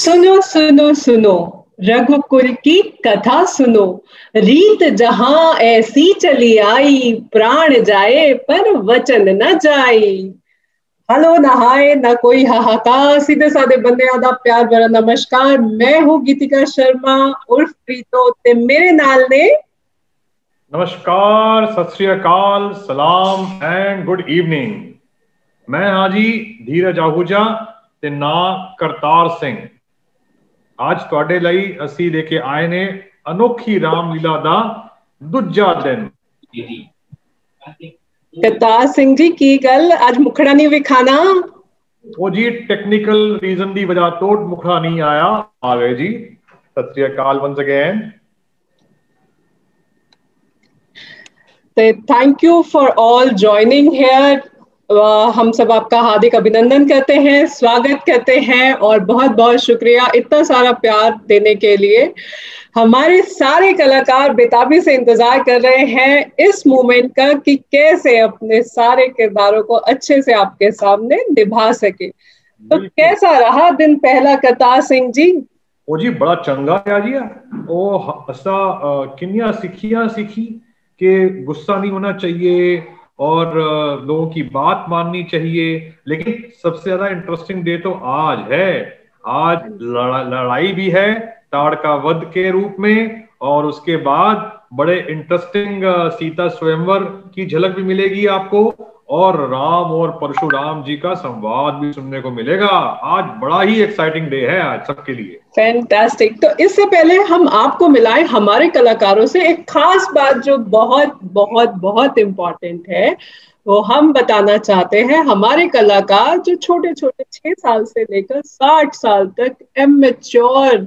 सुनो सुनो सुनो, रघुकुल की कथा सुनो। रीत जहां ऐसी चली आई, प्राण जाए पर वचन न जाई। हेलो नहाए न कोई हाहाकार, सीधे साधे बंदे आदा प्यार भरा नमस्कार। मैं हूँ गीतिका शर्मा उर्फ प्रीतो ते मेरे नाल ने नमस्कार, सत श्री अकाल, सलाम एंड गुड इवनिंग। मैं हाँ जी धीरज आहूजा ते ना करतार सिंह। आज ਤੁਹਾਡੇ ਲਈ ਅਸੀਂ ਲੈ ਕੇ ਆਏ ਨੇ ਅਨੋਖੀ ਰਾਮਲੀਲਾ ਦਾ ਦੂਜਾ ਦਿਨ। करतार सिंह जी की गल आज मुखड़ा नहीं विखाना। वो जी टेक्निकल रीजन की वजह तो मुखड़ा नहीं आया, आ गए जी। सत श्री अकाल once again. Thank you for all joining here. हम सब आपका हार्दिक अभिनंदन करते हैं, स्वागत करते हैं और बहुत बहुत शुक्रिया इतना सारा प्यार देने के लिए। हमारे सारे कलाकार बेताबी से इंतजार कर रहे हैं इस मोमेंट का कि कैसे अपने सारे किरदारों को अच्छे से आपके सामने निभा सके। तो कैसा रहा दिन पहला करतार सिंह जी? वो जी बड़ा चंगा है जी। वो असा किन्निया सीखियां सीखी कि गुस्सा नहीं होना चाहिए और लोगों की बात माननी चाहिए। लेकिन सबसे ज्यादा इंटरेस्टिंग डे तो आज है। आज लड़ाई भी है ताड़का वध के रूप में, और उसके बाद बड़े इंटरेस्टिंग सीता स्वयंवर की झलक भी मिलेगी आपको, और राम और परशुराम जी का संवाद भी सुनने को मिलेगा। आज बड़ा ही एक्साइटिंग डे है आज सबके लिए। फैंटास्टिक। तो इससे पहले हम आपको मिलाए हमारे कलाकारों से एक खास बात जो बहुत बहुत बहुत इम्पोर्टेंट है, वो हम बताना चाहते हैं। हमारे कलाकार जो छोटे छोटे 6 साल से लेकर 60 साल तक एमेच्योर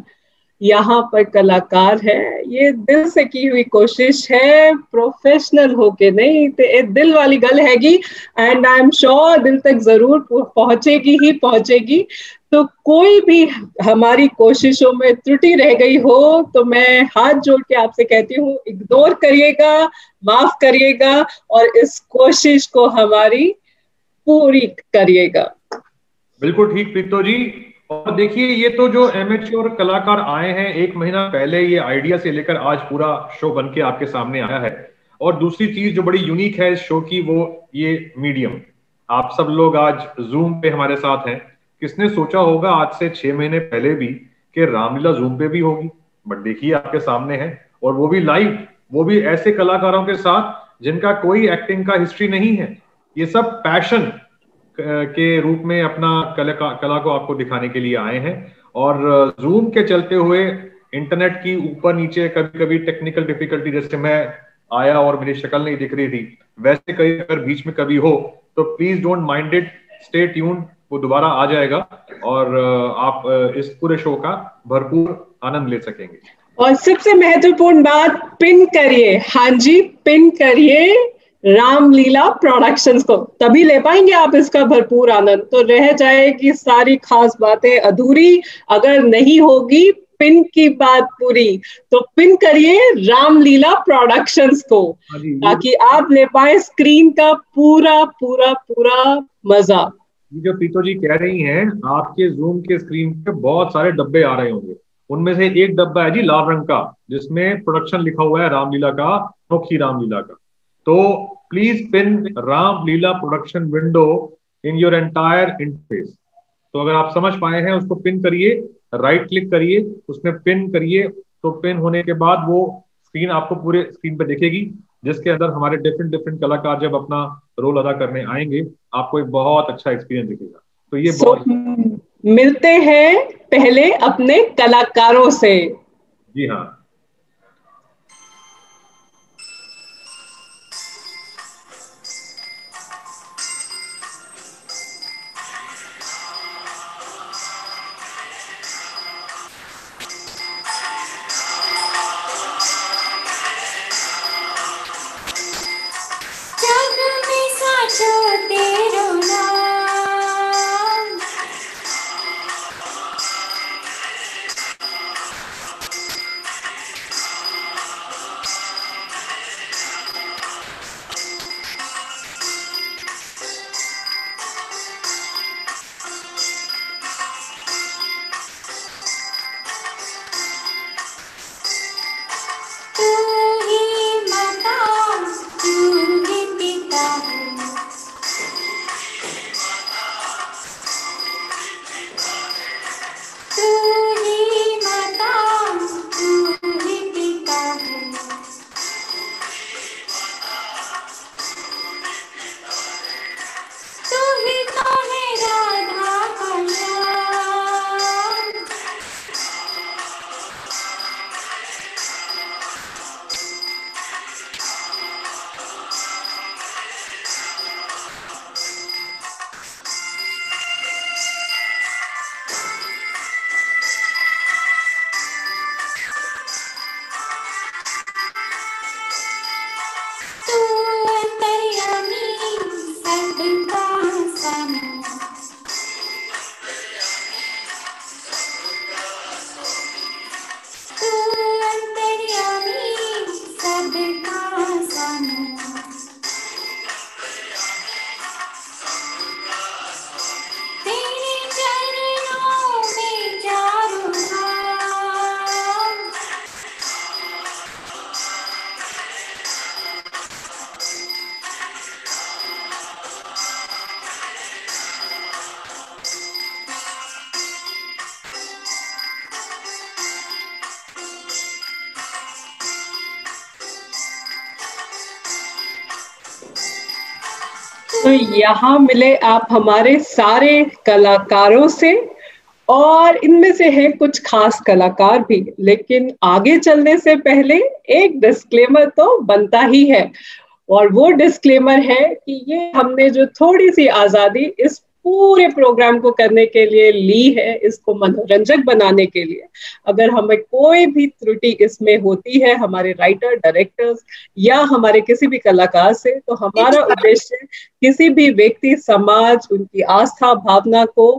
यहाँ पर कलाकार है, ये दिल से की हुई कोशिश है, प्रोफेशनल होके नहीं। तो एक दिल वाली गल हैगी एंड आई एम श्योर दिल तक जरूर पहुंचेगी ही पहुंचेगी। तो कोई भी हमारी कोशिशों में त्रुटि रह गई हो तो मैं हाथ जोड़ के आपसे कहती हूँ, इग्नोर करिएगा, माफ करिएगा और इस कोशिश को हमारी पूरी करिएगा। बिल्कुल ठीक प्रीतो जी। और देखिए, ये तो जो एमेच्योर कलाकार आए हैं, 1 महीना पहले ये आइडिया से लेकर आज पूरा शो बन के आपके सामने आया है। और दूसरी चीज जो बड़ी यूनिक है इस शो की, वो ये मीडियम। आप सब लोग आज जूम पे हमारे साथ हैं। किसने सोचा होगा आज से 6 महीने पहले भी कि रामलीला जूम पे भी होगी। बट देखिए आपके सामने है, और वो भी लाइव, वो भी ऐसे कलाकारों के साथ जिनका कोई एक्टिंग का हिस्ट्री नहीं है। ये सब पैशन के रूप में अपना कला को आपको दिखाने के लिए आए हैं। और जूम के चलते हुए इंटरनेट की ऊपर नीचे कभी कभी टेक्निकल डिफिकल्टी, जैसे मैं आया और मेरी शक्ल नहीं दिख रही थी, वैसे कहीं अगर बीच में कभी हो तो please don't mind it, stay tuned. वो दोबारा आ जाएगा और आप इस पूरे शो का भरपूर आनंद ले सकेंगे। और सबसे महत्वपूर्ण बात, पिन करिए। हाँ जी, पिन करिए रामलीला प्रोडक्शंस को, तभी ले पाएंगे आप इसका भरपूर आनंद। तो रह जाएगी सारी खास बातें अधूरी अगर नहीं होगी पिन की बात पूरी। तो पिन करिए रामलीला प्रोडक्शंस को ताकि आप ले पाए स्क्रीन का पूरा पूरा पूरा मजा। जो प्रीतो जी कह रही हैं, आपके जूम के स्क्रीन पे बहुत सारे डब्बे आ रहे होंगे। उनमें से एक डब्बा है जी लाल रंग का, जिसमें प्रोडक्शन लिखा हुआ है रामलीला का, अनोखी रामलीला का। तो please pin Ramlila production window in your entire interface. तो अगर आप समझ पाए हैं, उसको पिन करिए, राइट क्लिक करिए, उसमें पिन करिए। तो पिन होने के बाद वो स्क्रीन आपको पूरे स्क्रीन पे दिखेगी, जिसके अंदर हमारे डिफरेंट डिफरेंट कलाकार जब अपना रोल अदा करने आएंगे, आपको एक बहुत अच्छा एक्सपीरियंस दिखेगा। तो ये बहुत मिलते हैं पहले अपने कलाकारों से। जी हाँ। तो यहाँ मिले आप हमारे सारे कलाकारों से, और इनमें से हैं कुछ खास कलाकार भी, लेकिन आगे चलने से पहले एक डिस्क्लेमर तो बनता ही है। और वो डिस्क्लेमर है कि ये हमने जो थोड़ी सी आजादी इस पूरे प्रोग्राम को करने के लिए ली है, इसको मनोरंजक बनाने के लिए, अगर हमें कोई भी त्रुटि इसमें होती है हमारे राइटर, डायरेक्टर्स या हमारे किसी भी कलाकार से, तो हमारा उद्देश्य किसी भी व्यक्ति, समाज, उनकी आस्था भावना को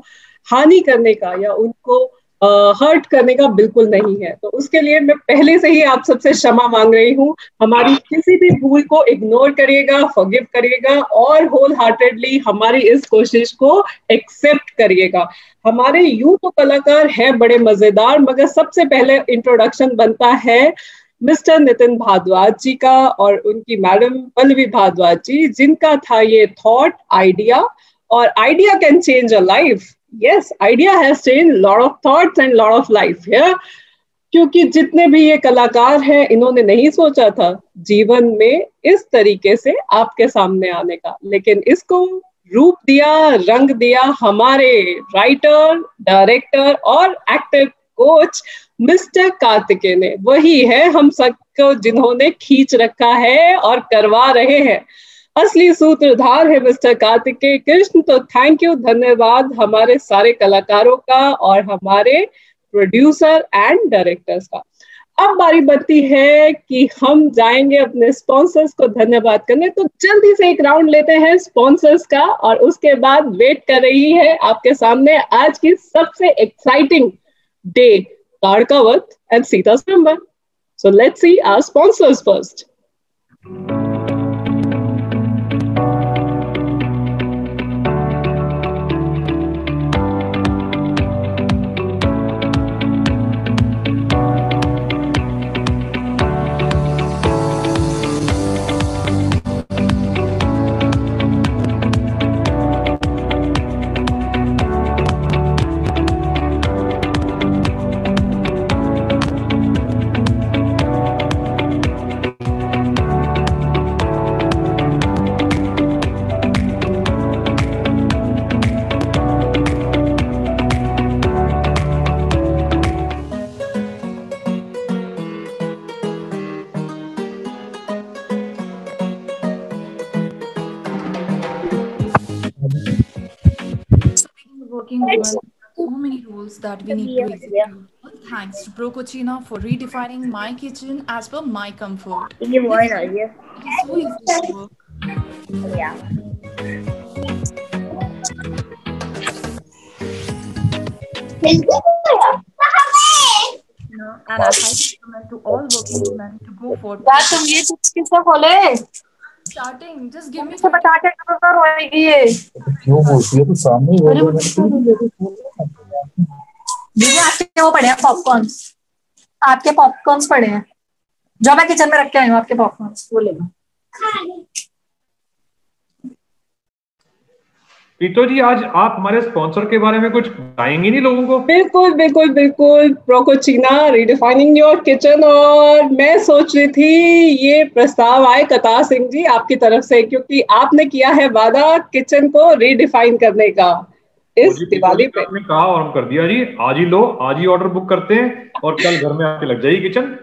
हानि करने का या उनको हर्ट करने का बिल्कुल नहीं है। तो उसके लिए मैं पहले से ही आप सबसे क्षमा मांग रही हूँ। हमारी किसी भी भूल को इग्नोर करिएगा, फॉरगिव करिएगा, और होल हार्टेडली हमारी इस कोशिश को एक्सेप्ट करिएगा। हमारे यूं तो कलाकार है बड़े मजेदार, मगर सबसे पहले इंट्रोडक्शन बनता है मिस्टर नितिन भारद्वाज जी का और उनकी मैडम पल्लवी भारद्वाज जी, जिनका था ये थॉट, आइडिया, और idea can change a life. Yes, idea has changed lot of thoughts and lot of life here. क्योंकि जितने भी ये कलाकार हैं, इन्होंने नहीं सोचा था जीवन में इस तरीके से आपके सामने आने का, लेकिन इसको रूप दिया, रंग दिया हमारे राइटर, डायरेक्टर और एक्टर कोच मिस्टर कार्तिकेय ने। वही है हम सबको जिन्होंने खींच रखा है और करवा रहे हैं। असली सूत्रधार है मिस्टर कार्तिकेय कृष्ण। तो थैंक यू, धन्यवाद हमारे सारे कलाकारों का और हमारे प्रोड्यूसर एंड डायरेक्टर्स का। अब बारी बनती है कि हम जाएंगे अपने स्पॉन्सर्स को धन्यवाद करने, तो जल्दी से एक राउंड लेते हैं स्पॉन्सर्स का, और उसके बाद वेट कर रही है आपके सामने आज की सबसे एक्साइटिंग डे, तारकावत and Sita swayamvar. So let's see our sponsors first. Working women, so many rules that we need to execute. Thanks to Pro Cucina for redefining my kitchen as per my comfort. It is so easy to work. Yeah. And I highly recommend to all working women to go for तुम ये किससे खोले? starting. Just give me तो बता के तो रोएगी ये। क्यों बोलती है तो सामने ही बोल दीदी आपके वो पड़े हैं पॉपकॉर्न्स, आपके पॉपकॉर्न्स पड़े हैं जो मैं किचन में रख के आई हूँ, आपके पॉपकॉर्न्स वो ले लो। पीतो जी, आज आप हमारे स्पॉन्सर के बारे में कुछ बताएंगे नहीं लोगों को? बिल्कुल बिल्कुल बिल्कुल, प्रो कुचीना रीडिफाइनिंग योर किचन। और मैं सोच रही थी ये प्रस्ताव आए कतार सिंह जी आपकी तरफ से, क्योंकि आपने किया है वादा किचन को रीडिफाइन करने का इस दिवाली पे। आपने कहा और हम कर दिया जी। आज ही लो, आज ही ऑर्डर बुक करते हैं और कल घर में आके लग जाएगी किचन।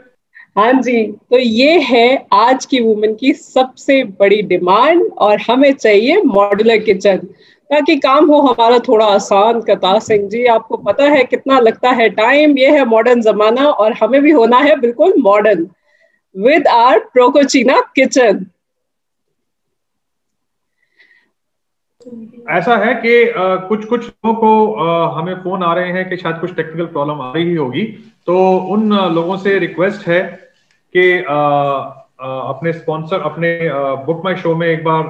हाँ जी, तो ये है आज की वुमेन की सबसे बड़ी डिमांड, और हमें चाहिए मॉड्यूलर किचन ताकि काम हो हमारा थोड़ा आसान। कतार सिंह जी, आपको पता है कितना लगता है टाइम, ये है मॉडर्न जमाना और हमें भी होना है बिल्कुल modern with our ProCucina kitchen. ऐसा है कि कुछ लोगों को हमें फोन आ रहे हैं कि शायद कुछ टेक्निकल प्रॉब्लम आ रही होगी, तो उन लोगों से रिक्वेस्ट है कि अपने स्पॉन्सर, अपने बुक माई शो में एक बार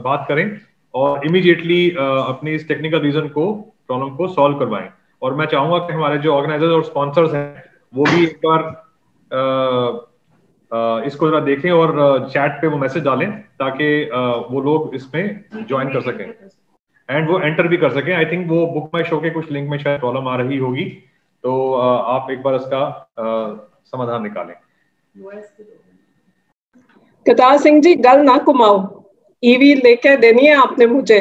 बात करें और इमीडिएटली अपनी इस टेक्निकल रीजन को, प्रॉब्लम को सॉल्व करवाएं। और मैं चाहूंगा कि हमारे जो ऑर्गेनाइजर्स और स्पॉन्सर्स हैं वो भी एक बार इसको जरा देखें और चैट पे वो मैसेज डालें ताकि वो लोग इसमें ज्वाइन कर सकें एंड वो एंटर भी कर सकें। आई थिंक वो बुक माई शो के कुछ लिंक में शायद प्रॉब्लम आ रही होगी, तो आप एक बार इसका समाधान निकालें। कतार सिंह जी, गल ना घुमाओ, ईवी लेके देनी है आपने मुझे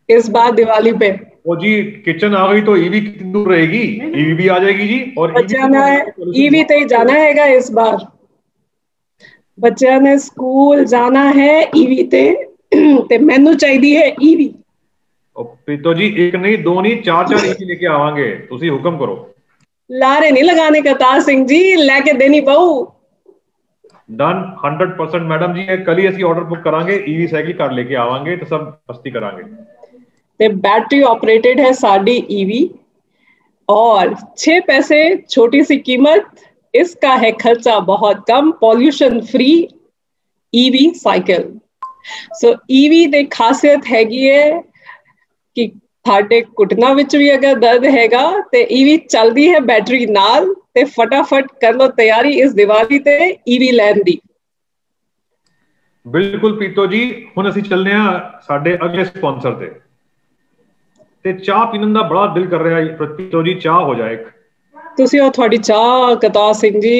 इस बार दिवाली पे। वो जी किचन आ गई तो ईवी कितनी दूर रहेगी, ईवी भी आ जाएगी जी। और जाना है ईवी ते ही जाना हैगा इस बार, बच्चों ने स्कूल जाना है ईवी ते मैनू चाहिए है ईवी। तो जी एक नहीं दो नहीं चार चार ईवी लेके आवांगे, तुसी हुक्म करो। लारे नहीं लगाने का तार सिंह जी, लेके देनी बहु। डन 100% मैडम जी, कल ही ਅਸੀਂ ऑर्डर बुक करांगे, ईवी साइकिल कार लेके आवांगे तो सब मस्ती करांगे। ते बैटरी ऑपरेटेड है साड़ी ईवी और 6 पैसे छोटी सी कीमत, इसका है खर्चा बहुत कम, पॉल्यूशन फ्री ईवी साइकिल। सो ईवी ਦੀ ਖਾਸੀਅਤ ਹੈਗੀ ਹੈ ਕਿ ਤੁਹਾਡੇ ਘੁਟਨਾ ਵਿੱਚ ਵੀ ਅਗਰ ਦਰਦ ਹੈਗਾ ਤੇ ਈਵੀ ਚੱਲਦੀ ਹੈ ਬੈਟਰੀ ਨਾਲ, ਤੇ ਫਟਾਫਟ ਕਰ ਲੋ ਤਿਆਰੀ ਇਸ ਦੀਵਾਲੀ ਤੇ ਈਵੀ ਲੈਣ ਦੀ। ਬਿਲਕੁਲ ਪੀਤੋ ਜੀ, ਹੁਣ ਅਸੀਂ ਚੱਲਦੇ ਹਾਂ ਸਾਡੇ ਅਗਲੇ ਸਪਾਂਸਰ ਤੇ ਚਾਹ ਪੀਣ ਦਾ ਬੜਾ ਦਿਲ ਕਰ ਰਿਹਾ ਹੈ ਪੀਤੋ ਜੀ, ਚਾਹ ਹੋ ਜਾਏ। ਤੁਸੀਂ ਉਹ ਤੁਹਾਡੀ ਚਾਹ ਕਤਾ ਸਿੰਘ ਜੀ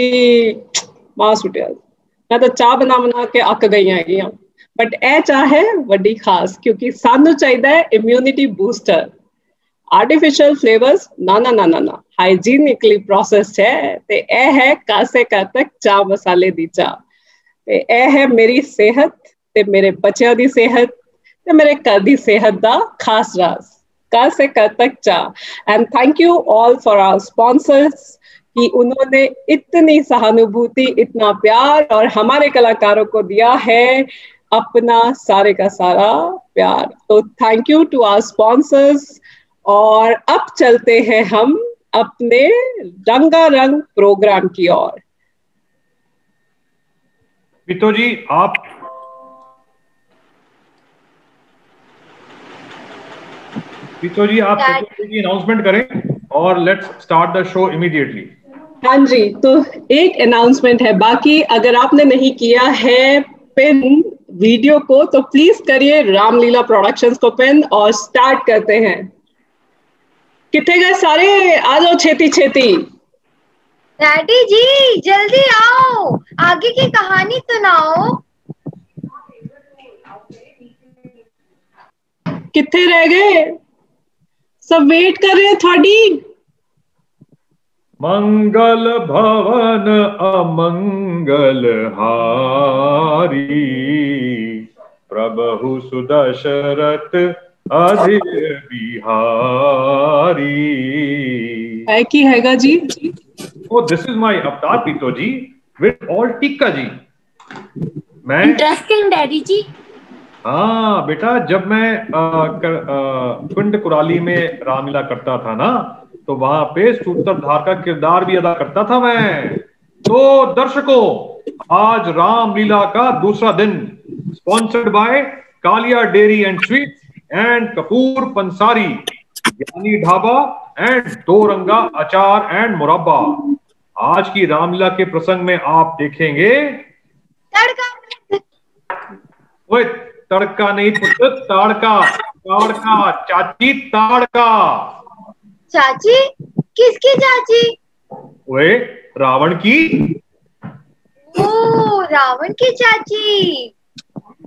ਮਾਂ ਸੁਟਿਆ, ਮੈਂ ਤਾਂ ਚਾਹ ਬਣਾ ਕੇ ਅੱਕ ਗਈ ਹੈਗੀਆਂ, ਬਟ ਇਹ ਚਾਹ ਹੈ ਵੱਡੀ ਖਾਸ ਕਿਉਂਕਿ ਸਾਨੂੰ ਚਾਹੀਦਾ ਹੈ ਇਮਿਊਨਿਟੀ ਬੂਸਟਰ। आर्टिफिशियल फ्लेवर्स ना ना ना ना ना, हाइजीनिकली प्रोसेस्ड है ते ए है कासे का तक चाह मसाले दी चाह ते ए है मेरी सेहत ते मेरे बच्चों दी सेहत ते मेरे घर दी सेहत दा खास राज, कासे का तक चाह। And thank you all for our sponsors कि उन्होंने इतनी सहानुभूति, इतना प्यार और हमारे कलाकारों को दिया है अपना सारे का सारा प्यार। तो thank you to our sponsors. और अब चलते हैं हम अपने रंगारंग प्रोग्राम की ओर। पीतो जी आप अनाउंसमेंट करें और let's start the show immediately. हाँ जी, तो एक अनाउंसमेंट है बाकी, अगर आपने नहीं किया है पिन वीडियो को तो प्लीज करिए रामलीला प्रोडक्शंस को पिन और स्टार्ट करते हैं। कितने गए सारे, आ जाओ छेती छेती। डैडी जी जल्दी आओ, आगे की कहानी सुनाओ। कितने रह गए, सब वेट कर रहे हैं थोड़ी। मंगल भवन अमंगल हारी, प्रभु सुदशरथ अधिर बिहारी। है की हैगा जी। Oh, this is my अवतार पीतो जी with all टीका जी। मैं इंटरेस्टिंग डैडी जी। हाँ बेटा, जब मैं पिंड कुराली में रामलीला करता था ना, तो वहां पे सूत्रधार का किरदार भी अदा करता था मैं। तो दर्शकों, आज रामलीला का दूसरा दिन, sponsored by Kalia dairy and sweets and Kapoor Pansari, Gyani Dhaba and दो रंगा अचार एंड मुरब्बा। आज की रामलीला के प्रसंग में आप देखेंगे तड़का। ओए तड़का नहीं पुत्र, ताड़का। ताड़का चाची, ताड़का। चाची? किसकी चाची? ओए रावण की। ओ रावण की चाची।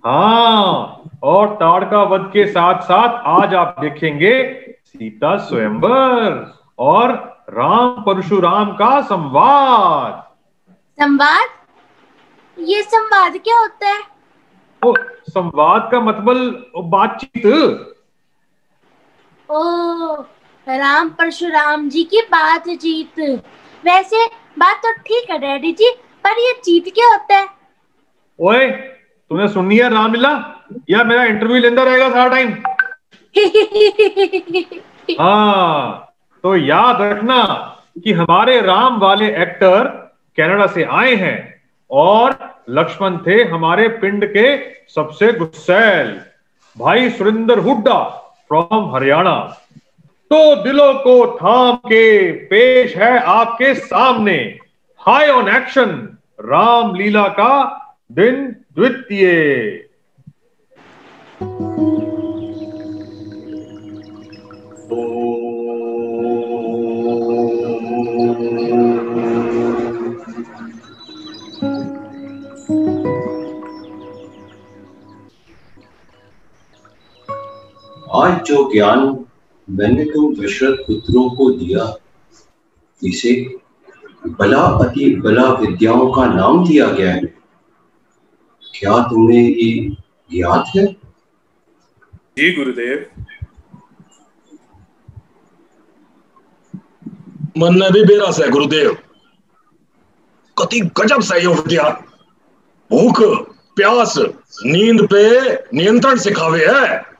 हाँ, और ताड़का वध के साथ साथ आज आप देखेंगे सीता स्वयंवर और राम परशुराम का संवाद। संवाद? ये संवाद क्या होता है? ओ, संवाद का मतलब बातचीत। ओ, राम परशुराम जी की बातचीत। वैसे बात तो ठीक है डैडी जी, पर ये चीत क्या होता है? ओए तूने सुननी है रामलीला या मेरा इंटरव्यू लेता रहेगा सारा टाइम? हाँ, तो याद रखना कि हमारे राम वाले एक्टर कनाडा से आए हैं और लक्ष्मण थे हमारे पिंड के सबसे गुस्सैल भाई सुरेंद्र हुड्डा फ्रॉम हरियाणा। तो दिलों को थाम के पेश है आपके सामने हाई ऑन एक्शन रामलीला का दिन द्वितीय। जो ज्ञान मैंने तुम दशरथ पुत्रों को दिया, इसे बला अति बला विद्याओं का नाम दिया गया है। क्या तुम्हें ये ज्ञात है? जी गुरुदेव। मन में भी बेरस है गुरुदेव। कति गजब से यो विद्या भूख प्यास नींद पे नियंत्रण सिखावे है।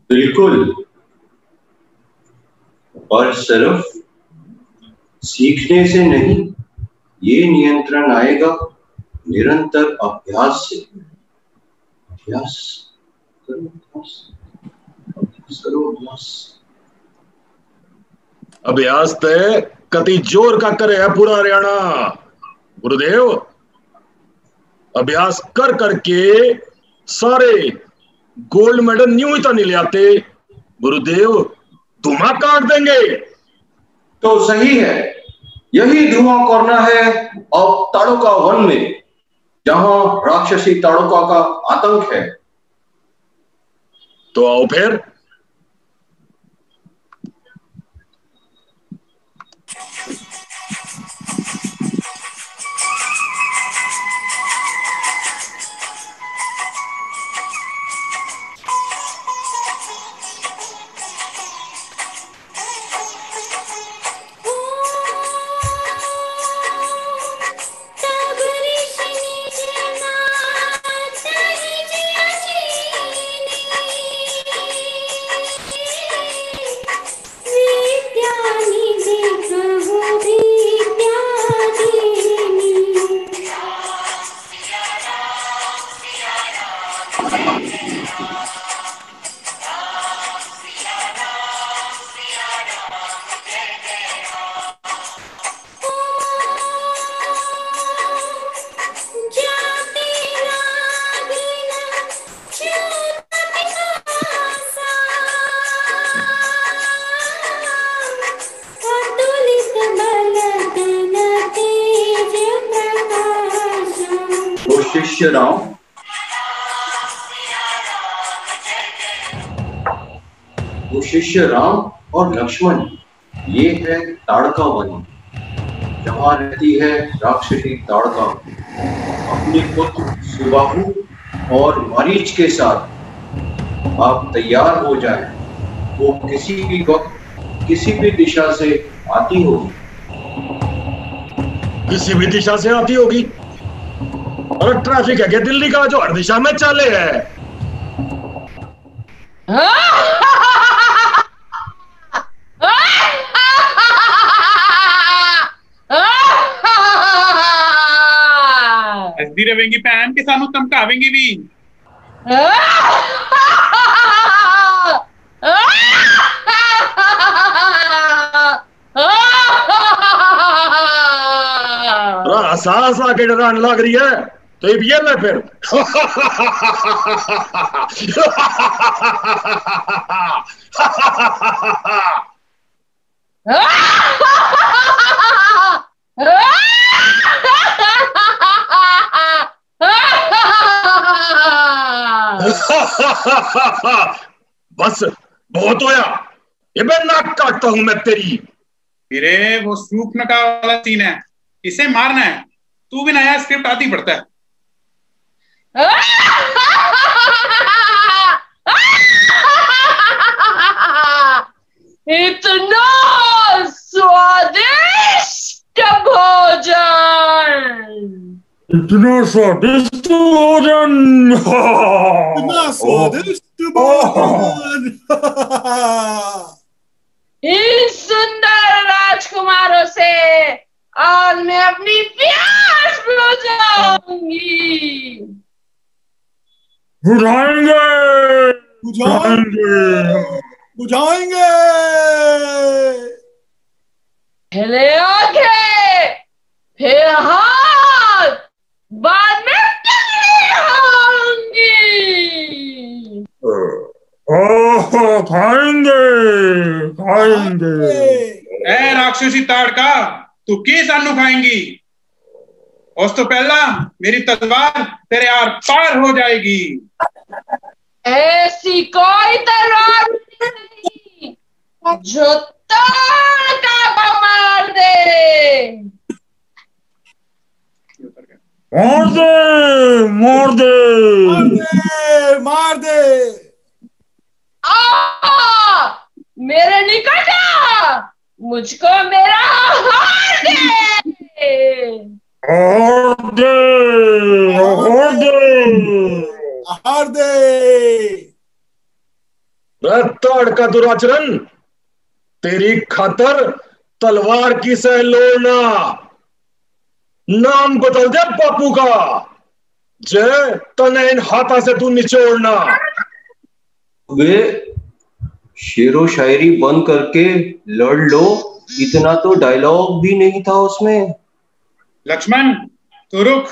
बिल्कुल, और सिर्फ सीखने से नहीं, ये नियंत्रण आएगा निरंतर अभ्यास से। अभ्यास करो, अभ्यास करो, अभ्यास। अभ्यास ते कति जोर का करे है पूरा हरियाणा गुरुदेव। अभ्यास कर करके सारे गोल्ड मेडल न्यू ही तो नहीं ले आते गुरुदेव, धुआं काट देंगे। तो सही है, यही धुआं करना है अब ताड़ोका वन में, जहां राक्षसी ताड़ोका का आतंक है। तो आओ फिर। शिष्य राम, वो शिष्य राम और लक्ष्मण, ये है ताड़का वन, जहाँ रहती है राक्षसी ताड़का अपने पुत्र सुबाहु और मारीच के साथ। आप तैयार हो जाएं, वो किसी भी वक्त किसी भी दिशा से आती होगी। किसी भी दिशा से आती होगी? और ट्रैफिक है क्या दिल्ली का जो हर दिशा में चले है? हंसती रहेंगी भैन के सानू धमकावेंगी भी। सांस आके डराने लग रही है तो ये ले फिर। बस बहुत होया, ये मैं नाक काटता हूं मैं तेरी। फिरे वो सूप नका वाला सीन है, इसे मारना है। तू भी नया स्क्रिप्ट आती पड़ता है। इतना स्वादिष्ट भोजन, इतना स्वादिष्ट भोजन, इतना स्वादिष्ट भोजन। इन सुंदर राजकुमारों से आज मैं अपनी प्यास बुझाऊंगी। बुझाएंगे, बुझाएंगे। पहले आंखें फिर हाथ, बाद में होंगी। खाएंगे खाएंगे। ए राक्षसी ताड़का, तू की सानू खाएंगी? उस तो पहला मेरी तलवार तेरे आर पार हो जाएगी। ऐसी कोई तलवार नहीं जो तड़का मार दे। मार दे, मार दे, मार दे। मेरे निकट आ, मुझको मेरा हार दे। हार दे, हार दे, हार दे। ताड़का दुराचरण, तेरी खातर तलवार की सह लोड़ना, नाम बदल दे बापू का, जय तने इन हाथा से तू निचोड़ना। वे शेरो शायरी बंद करके लड़ लो, इतना तो डायलॉग भी नहीं था उसमें। लक्ष्मण तू रुक।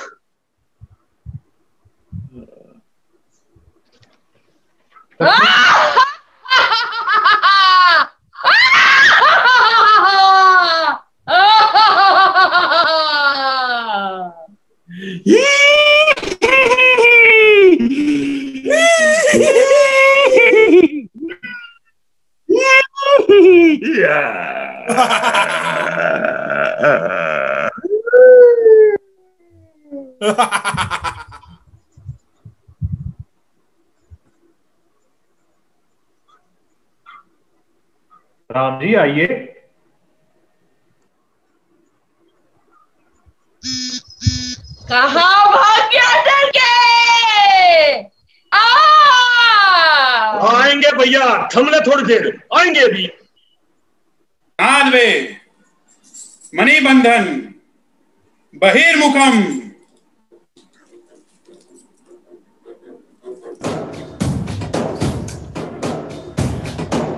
राम जी आइए। कहाँ भाग गया डर के? आएंगे भैया, थमले थोड़ी देर, आएंगे अभी। नादवे मणिबंधन बहिर्मुखम।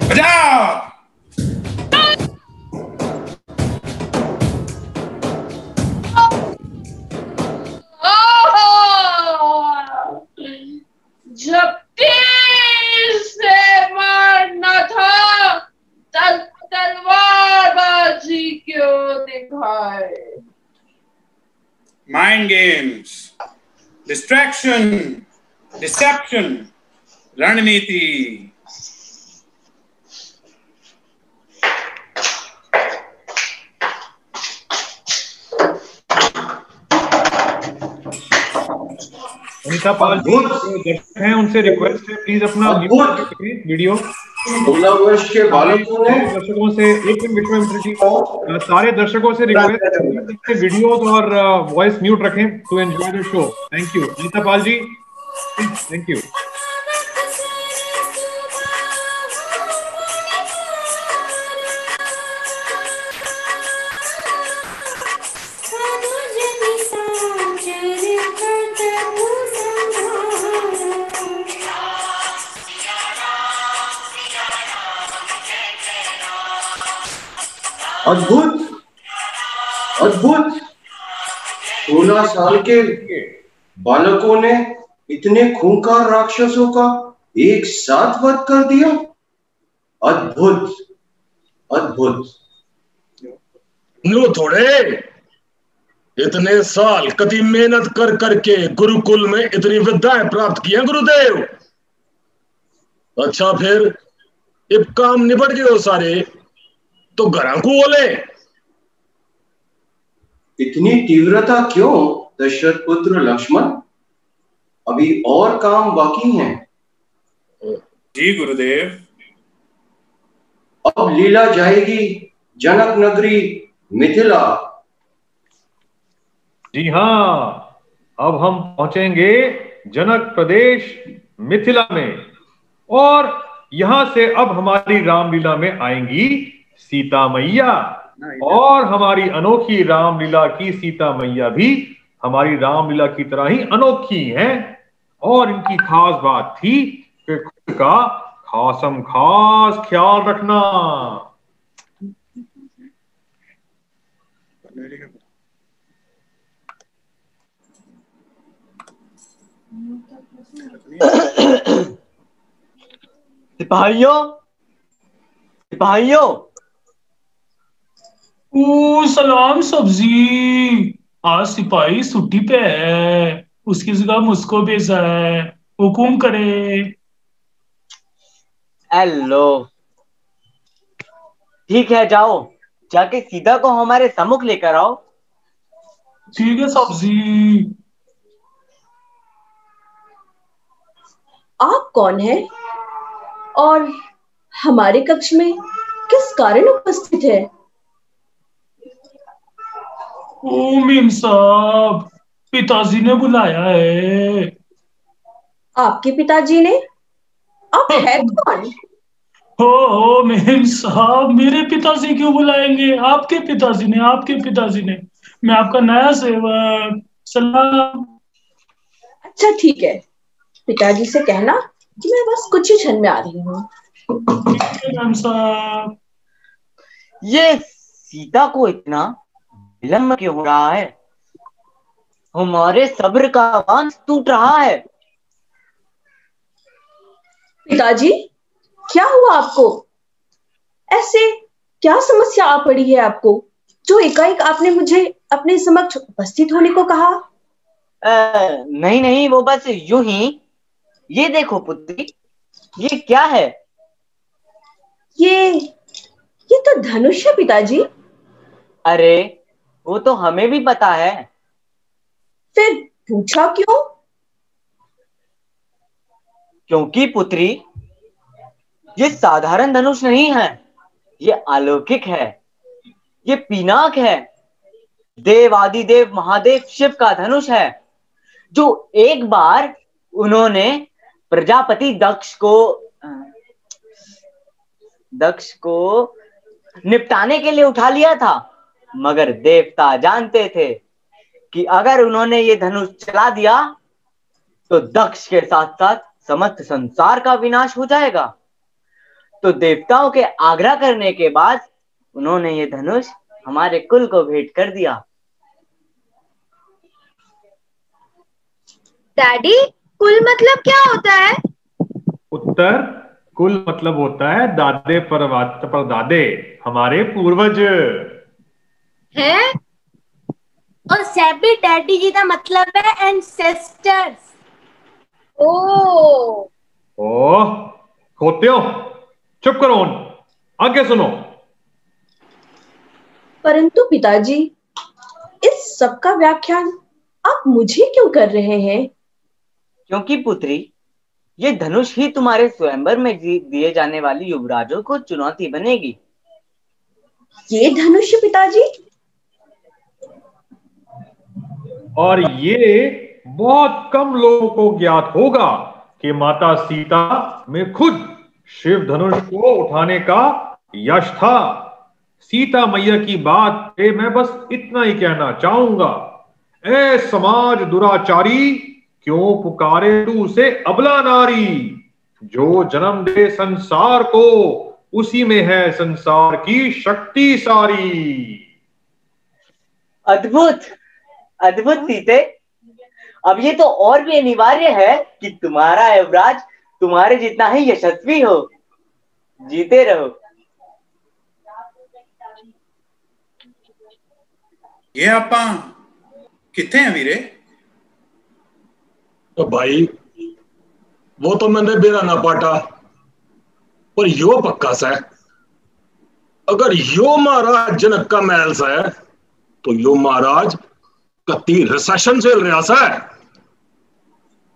बजाओ। जब तीर से मारना था तब तलवारबाजी क्यों दिखाए? माइंड गेम्स, डिस्ट्रैक्शन, डिसेप्शन, रणनीति। अनीता पाल जी दर्शक हैं, उनसे रिक्वेस्ट है प्लीज अपना म्यूट करें वीडियो। 16 वर्ष के बालकों ने दर्शकों से एक मिनट, सारे दर्शकों से रिक्वेस्ट है वीडियोस और वॉइस म्यूट रखें to enjoy the show. Thank you Anita Pal ji, thank you. अद्भुत, अद्भुत। 16 साल के बालकों ने इतने खूंखार राक्षसों का एक साथ वध कर दिया। अद्भुत, अद्भुत। नो थोड़े, इतने साल कति मेहनत कर करके गुरुकुल में इतनी विद्याएं प्राप्त की हैं गुरुदेव। अच्छा फिर अब काम निपट गए हो सारे, तो घर को बोले। इतनी तीव्रता क्यों दशरथ पुत्र लक्ष्मण? अभी और काम बाकी हैं। जी गुरुदेव। अब लीला जाएगी जनक नगरी मिथिला। जी हाँ, अब हम पहुंचेंगे जनक प्रदेश मिथिला में, और यहां से अब हमारी रामलीला में आएंगी सीता मैया। और हमारी अनोखी रामलीला की सीता मैया भी हमारी रामलीला की तरह ही अनोखी हैं। और इनकी खास बात थी कि खुद का खासम खास ख्याल रखना। सिपाहियों, सिपाहियों। सलाम सब्जी। आज सिपाही छुट्टी पे है, उसकी जगह मुझको भेजा है। हुकुम करे। हेलो, ठीक है, जाओ जाके सीता को हमारे सम्मुख लेकर आओ। ठीक है सब्जी। आप कौन है और हमारे कक्ष में किस कारण उपस्थित है? ओ मीम साहब, पिताजी ने बुलाया है। आपके पिताजी ने? आप है कौन? हो मीम साहब, मेरे पिताजी क्यों बुलाएंगे? आपके पिताजी ने, आपके पिताजी ने। मैं आपका नया सेवक। सलाम। अच्छा ठीक है, पिताजी से कहना कि मैं बस कुछ ही क्षण में आ रही हूँ। ठीक है मीम साहब। ये सीता को इतना विलंब क्यों हो रहा है? हमारे सब्र का बांध टूट रहा है। पिताजी, क्या हुआ आपको? ऐसे क्या समस्या आ पड़ी है आपको, जो एकाएक आपने मुझे अपने समक्ष उपस्थित होने को कहा? नहीं नहीं, वो बस यूं ही। ये देखो पुत्री, ये क्या है? ये तो धनुष है पिताजी। अरे वो तो हमें भी पता है। फिर पूछा क्यों? क्योंकि पुत्री, ये साधारण धनुष नहीं है, ये अलौकिक है, ये पिनाक है। देव आदिदेव महादेव शिव का धनुष है, जो एक बार उन्होंने प्रजापति दक्ष को निपटाने के लिए उठा लिया था। मगर देवता जानते थे कि अगर उन्होंने ये धनुष चला दिया तो दक्ष के साथ साथ समस्त संसार का विनाश हो जाएगा। तो देवताओं के आग्रह करने के बाद उन्होंने ये धनुष हमारे कुल को भेंट कर दिया। डैडी, कुल मतलब क्या होता है? उत्तर, कुल मतलब होता है दादे परदादे, हमारे पूर्वज है। और सेबी डैडी जी का मतलब है एंसेस्टर्स। ओ खोते हो, चुप करो, आगे सुनो। परंतु पिताजी, इस सब का व्याख्यान आप मुझे क्यों कर रहे हैं? क्योंकि पुत्री, ये धनुष ही तुम्हारे स्वयंवर में दिए जाने वाली युवराजों को चुनौती बनेगी। ये धनुष पिताजी? और ये बहुत कम लोगों को ज्ञात होगा कि माता सीता में खुद शिव धनुष को उठाने का यश था। सीता मैया की बात पे मैं बस इतना ही कहना चाहूंगा, ए समाज दुराचारी, क्यों पुकारे तू उसे अबला नारी? जो जन्म दे संसार को, उसी में है संसार की शक्ति सारी। अद्भुत अद्भुत सीते। अब ये तो और भी अनिवार्य है कि तुम्हारा युवराज तुम्हारे जितना ही यशस्वी हो। जीते रहो। ये आपा कितने हैं वीरे? तो भाई, वो तो मैंने बेरा ना पाटा, पर यो पक्का सा है, अगर यो महाराज जनक का महल सा है तो यो महाराज कत्ती रिसेशन चल रहा सा है।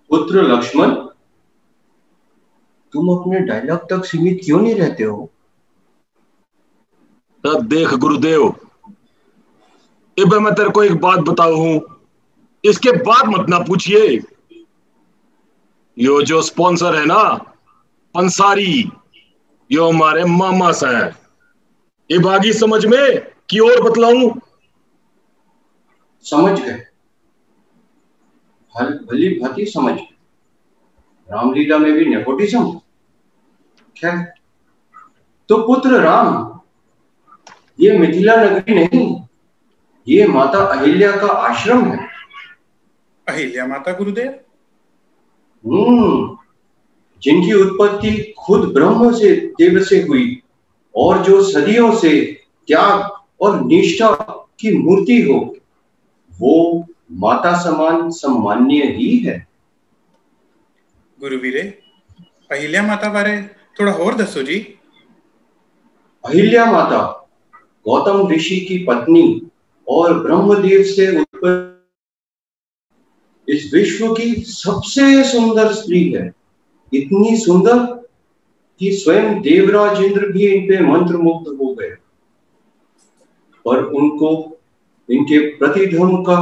पुत्र लक्ष्मण, तुम अपने डायलॉग तक सीमित क्यों नहीं रहते हो? तब देख गुरुदेव, अब मैं तेरे को एक बात बताऊ हूं, इसके बाद मत ना पूछिए। यो जो स्पॉन्सर है ना, पंसारी, यो हमारे मामा सा है। ये बागी समझ में कि और बतलाऊं? समझ गए, भली भांति समझ गए। रामलीला में भी नेपोटिज्म। खैर, तो पुत्र राम, ये मिथिला नगरी नहीं, ये माता अहिल्या का आश्रम है। अहिल्या माता गुरुदेव? जिनकी उत्पत्ति खुद ब्रह्म से देव से हुई और जो सदियों से त्याग और निष्ठा की मूर्ति हो, वो माता समान सम्मान्य ही है। गुरुवीरे, अहिल्या माता बारे थोड़ा और दसो जी। अहिल्या माता गौतम ऋषि की पत्नी और ब्रह्मदेव से उत्पन्न इस विश्व की सबसे सुंदर स्त्री है। इतनी सुंदर कि स्वयं देवराज इंद्र भी इन पे मंत्रमुग्ध हो गए, पर उनको इनके प्रतिधर्म का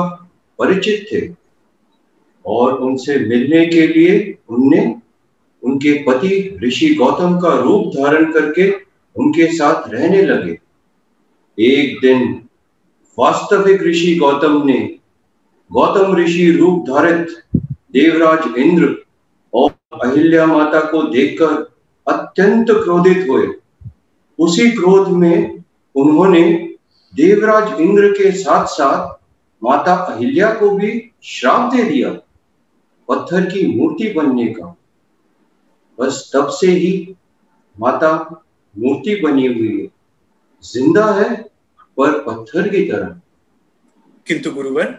परिचित थे और उनसे मिलने के लिए उनने उनके पति ऋषि गौतम का रूप धारण करके उनके साथ रहने लगे। एक दिन वास्तविक ऋषि गौतम ने गौतम ऋषि रूप धारित देवराज इंद्र और अहिल्या माता को देखकर अत्यंत क्रोधित हुए। उसी क्रोध में उन्होंने देवराज इंद्र के साथ साथ माता अहिल्या को भी श्राप दे दिया, पत्थर की मूर्ति बनने का। बस तब से ही माता मूर्ति बनी हुई है, जिंदा है पर पत्थर की तरह। किंतु गुरुवर,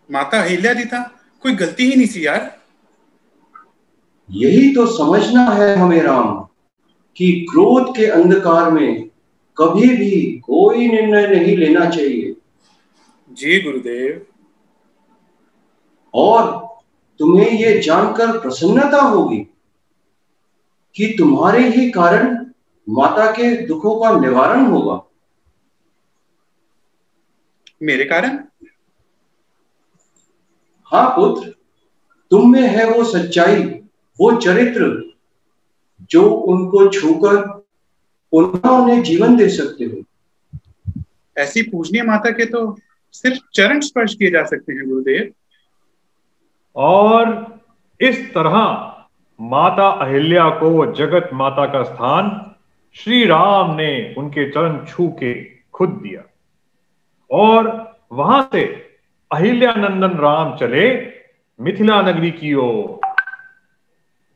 माता अहिल्या जी था, कोई गलती ही नहीं थी यार। यही तो समझना है हमें राम, कि क्रोध के अंधकार में कभी भी कोई निर्णय नहीं लेना चाहिए। जी गुरुदेव। और तुम्हें ये जानकर प्रसन्नता होगी कि तुम्हारे ही कारण माता के दुखों का निवारण होगा। मेरे कारण? हाँ पुत्र, तुम में है वो सच्चाई, वो चरित्र जो उनको छूकर पुनः उन्हें जीवन दे सकते हो। ऐसी पूजनीय माता के तो सिर्फ चरण स्पर्श किए जा सकते हैं गुरुदेव। और इस तरह माता अहिल्या को जगत माता का स्थान श्री राम ने उनके चरण छू के खुद दिया। और वहां से अहिल्या नंदन राम चले मिथिला नगरी की ओर।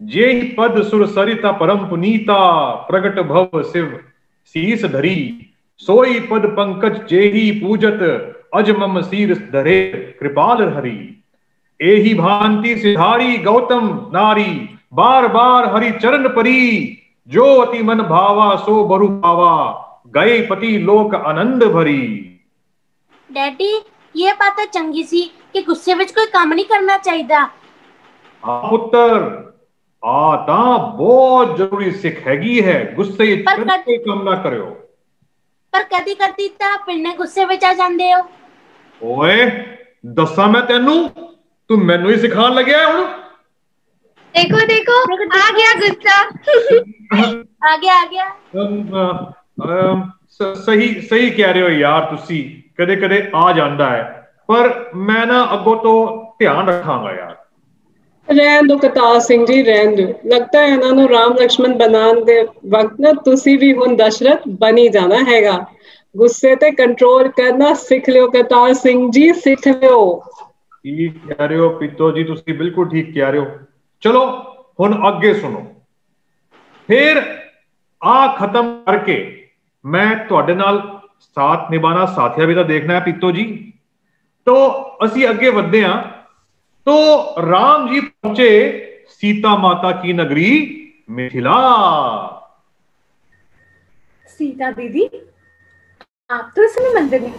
जेहि पद सुर सरिता परम पुनीता, प्रगट भव शिव शीस धरी, सोई पद पंकज जेहि पूजत, अजमम शीर धरे कृपाल हरि। एहि भांति सिधारी गौतम नारी, बार बार हरि चरण परी, जो अति मन भावा सो बरु पावा, गए पति लोक आनंद भरी। डैडी, ये बात है चंगी सी कि गुस्से विच कोई काम नहीं करना चाहिए। हाँ पुत्र, आता बहुत जरूरी सिख हैगी है, गुस्से कोई काम ना करो। पर कदी कदी ता पिन्ने गुस्से विच आ जांदे हो। ओए दसा मैं तेनू, तू मैनू ही सिखान लगे हुण। देखो देखो आ गया गुस्सा। आ गया। सही सही कह रहे हो यार, तुसी कदे कदे आ जांदा है, पर मैं ना अगो तो ध्यान रखांगा यार। रहन दो करतार सिंह जी, रहन दो। लगता है इन्हां नूं राम लक्ष्मण बनाने दे वक्त ना तुसी भी हुण दशरथ बनी जाना हैगा। गुस्से ते कंट्रोल करना सीख लियो करतार सिंह जी, सीख लियो। ठीक कह रहे हो पितो जी, तुसी बिल्कुल ठीक कह रहे हो। चलो हुण अगे सुनो। फिर आ खत्म करके मैं तुहाडे नाल साथ निभाना, साथिया भी तो देखना है पितो जी। तो असी अगे वधदे हां। तो राम जी पहुंचे सीता माता की नगरी मिथिला। सीता दीदी, आप तो इस समय मंदिर में,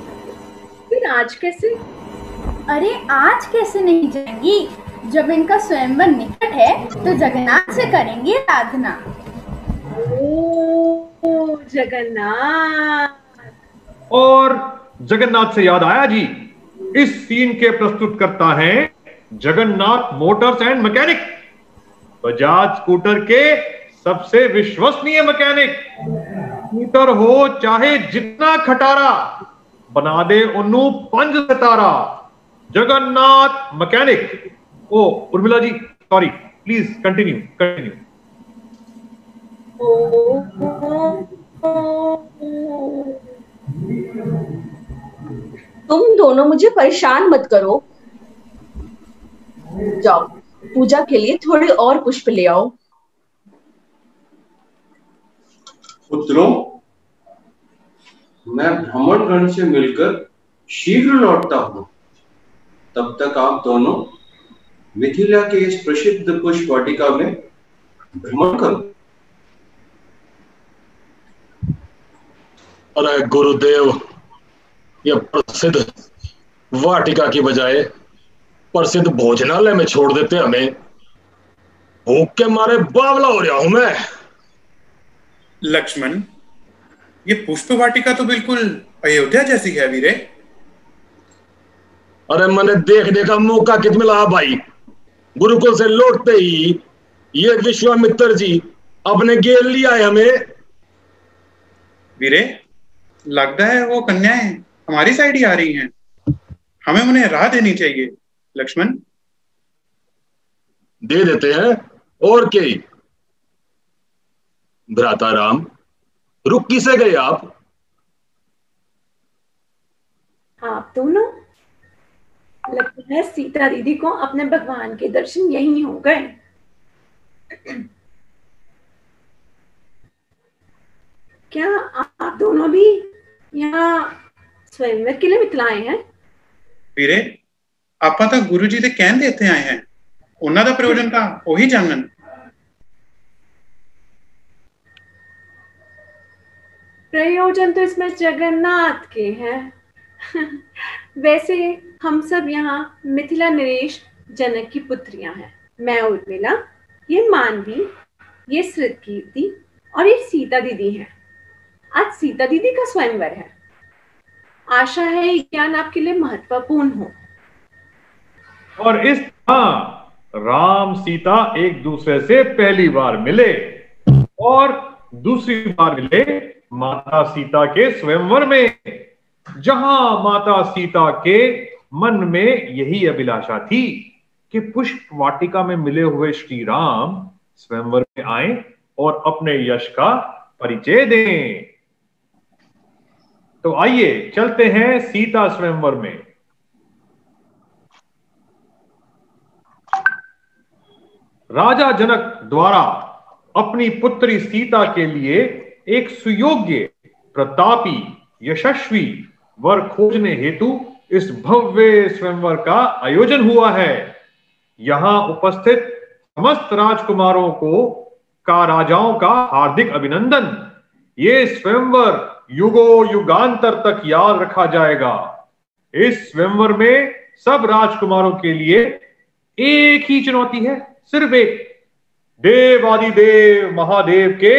फिर आज कैसे? अरे आज कैसे नहीं जाएंगी? जब इनका स्वयंवर निकट है तो जगन्नाथ से करेंगे आराधना। ओ जगन्नाथ। और जगन्नाथ से याद आया जी, इस सीन के प्रस्तुत करता है Jagannath Motors and mechanic, Bajaj scooter के सबसे विश्वसनीय मैकेनिक। स्कूटर हो चाहे जितना खटारा, बना दे उन्नू 5 सितारा। जगन्नाथ मैकेनिक। ओ Urmila ji, sorry, please continue. तुम दोनों मुझे परेशान मत करो। जाओ पूजा के लिए थोड़े और पुष्प ले आओ। पुत्रों, मैं ब्राह्मणगण से मिलकर शीघ्र लौटता हूं। तब तक आप दोनों मिथिला के इस प्रसिद्ध पुष्प वाटिका में भ्रमण करो। अरे गुरुदेव, यह प्रसिद्ध वाटिका की बजाय प्रसिद्ध भोजनालय में छोड़ देते हमें। भूख के मारे बावला हो रहा हूं मैं। लक्ष्मण, ये पुष्प वाटिका तो बिल्कुल अयोध्या जैसी है वीरे। अरे मैंने देखने का मौका कित मिला भाई। गुरुकुल से लौटते ही ये विश्वामित्र जी अपने गेल लिया है हमें। वीरे, लगता है वो कन्याएं हमारी साइड ही आ रही हैं। हमें उन्हें राह देनी चाहिए। लक्ष्मण, दे देते हैं और क्या। भ्राता राम, रुक किसे गए आप? आप दोनों, लगता है सीता दीदी को अपने भगवान के दर्शन यहीं हो गए। क्या आप दोनों भी यहाँ स्वयंवर के लिए मिथिलाए हैं? वीरे, ਆਪਾਂ ਤਾਂ ਗੁਰੂ ਜੀ ਦੇ ਕਹਿਣ ਦੇ ਇੱਥੇ ਆਏ हैं। ਉਹਨਾਂ ਦਾ ਪ੍ਰਯੋਜਨ ਤਾਂ ਉਹੀ ਜਾਣਨ। प्रयोजन तो इसमें जगन्नाथ के हैं। वैसे हम सब यहाँ मिथिला नरेश जनक की पुत्रियां हैं। मैं उर्मिला, ये मानवी, ये श्रुतकीर्ति और ये सीता दीदी है। आज सीता दीदी का स्वयंवर है। आशा है ये ज्ञान आपके लिए महत्वपूर्ण हो। और इस तरह राम सीता एक दूसरे से पहली बार मिले और दूसरी बार मिले माता सीता के स्वयंवर में, जहां माता सीता के मन में यही अभिलाषा थी कि पुष्प वाटिका में मिले हुए श्री राम स्वयंवर में आए और अपने यश का परिचय दें। तो आइए चलते हैं सीता स्वयंवर में। राजा जनक द्वारा अपनी पुत्री सीता के लिए एक सुयोग्य, प्रतापी, यशस्वी वर खोजने हेतु इस भव्य स्वयंवर का आयोजन हुआ है। यहां उपस्थित समस्त राजकुमारों का राजाओं का हार्दिक अभिनंदन। ये स्वयंवर युगो युगांतर तक याद रखा जाएगा। इस स्वयंवर में सब राजकुमारों के लिए एक ही चुनौती है, सिर्फ एक। देवादिदेव महादेव के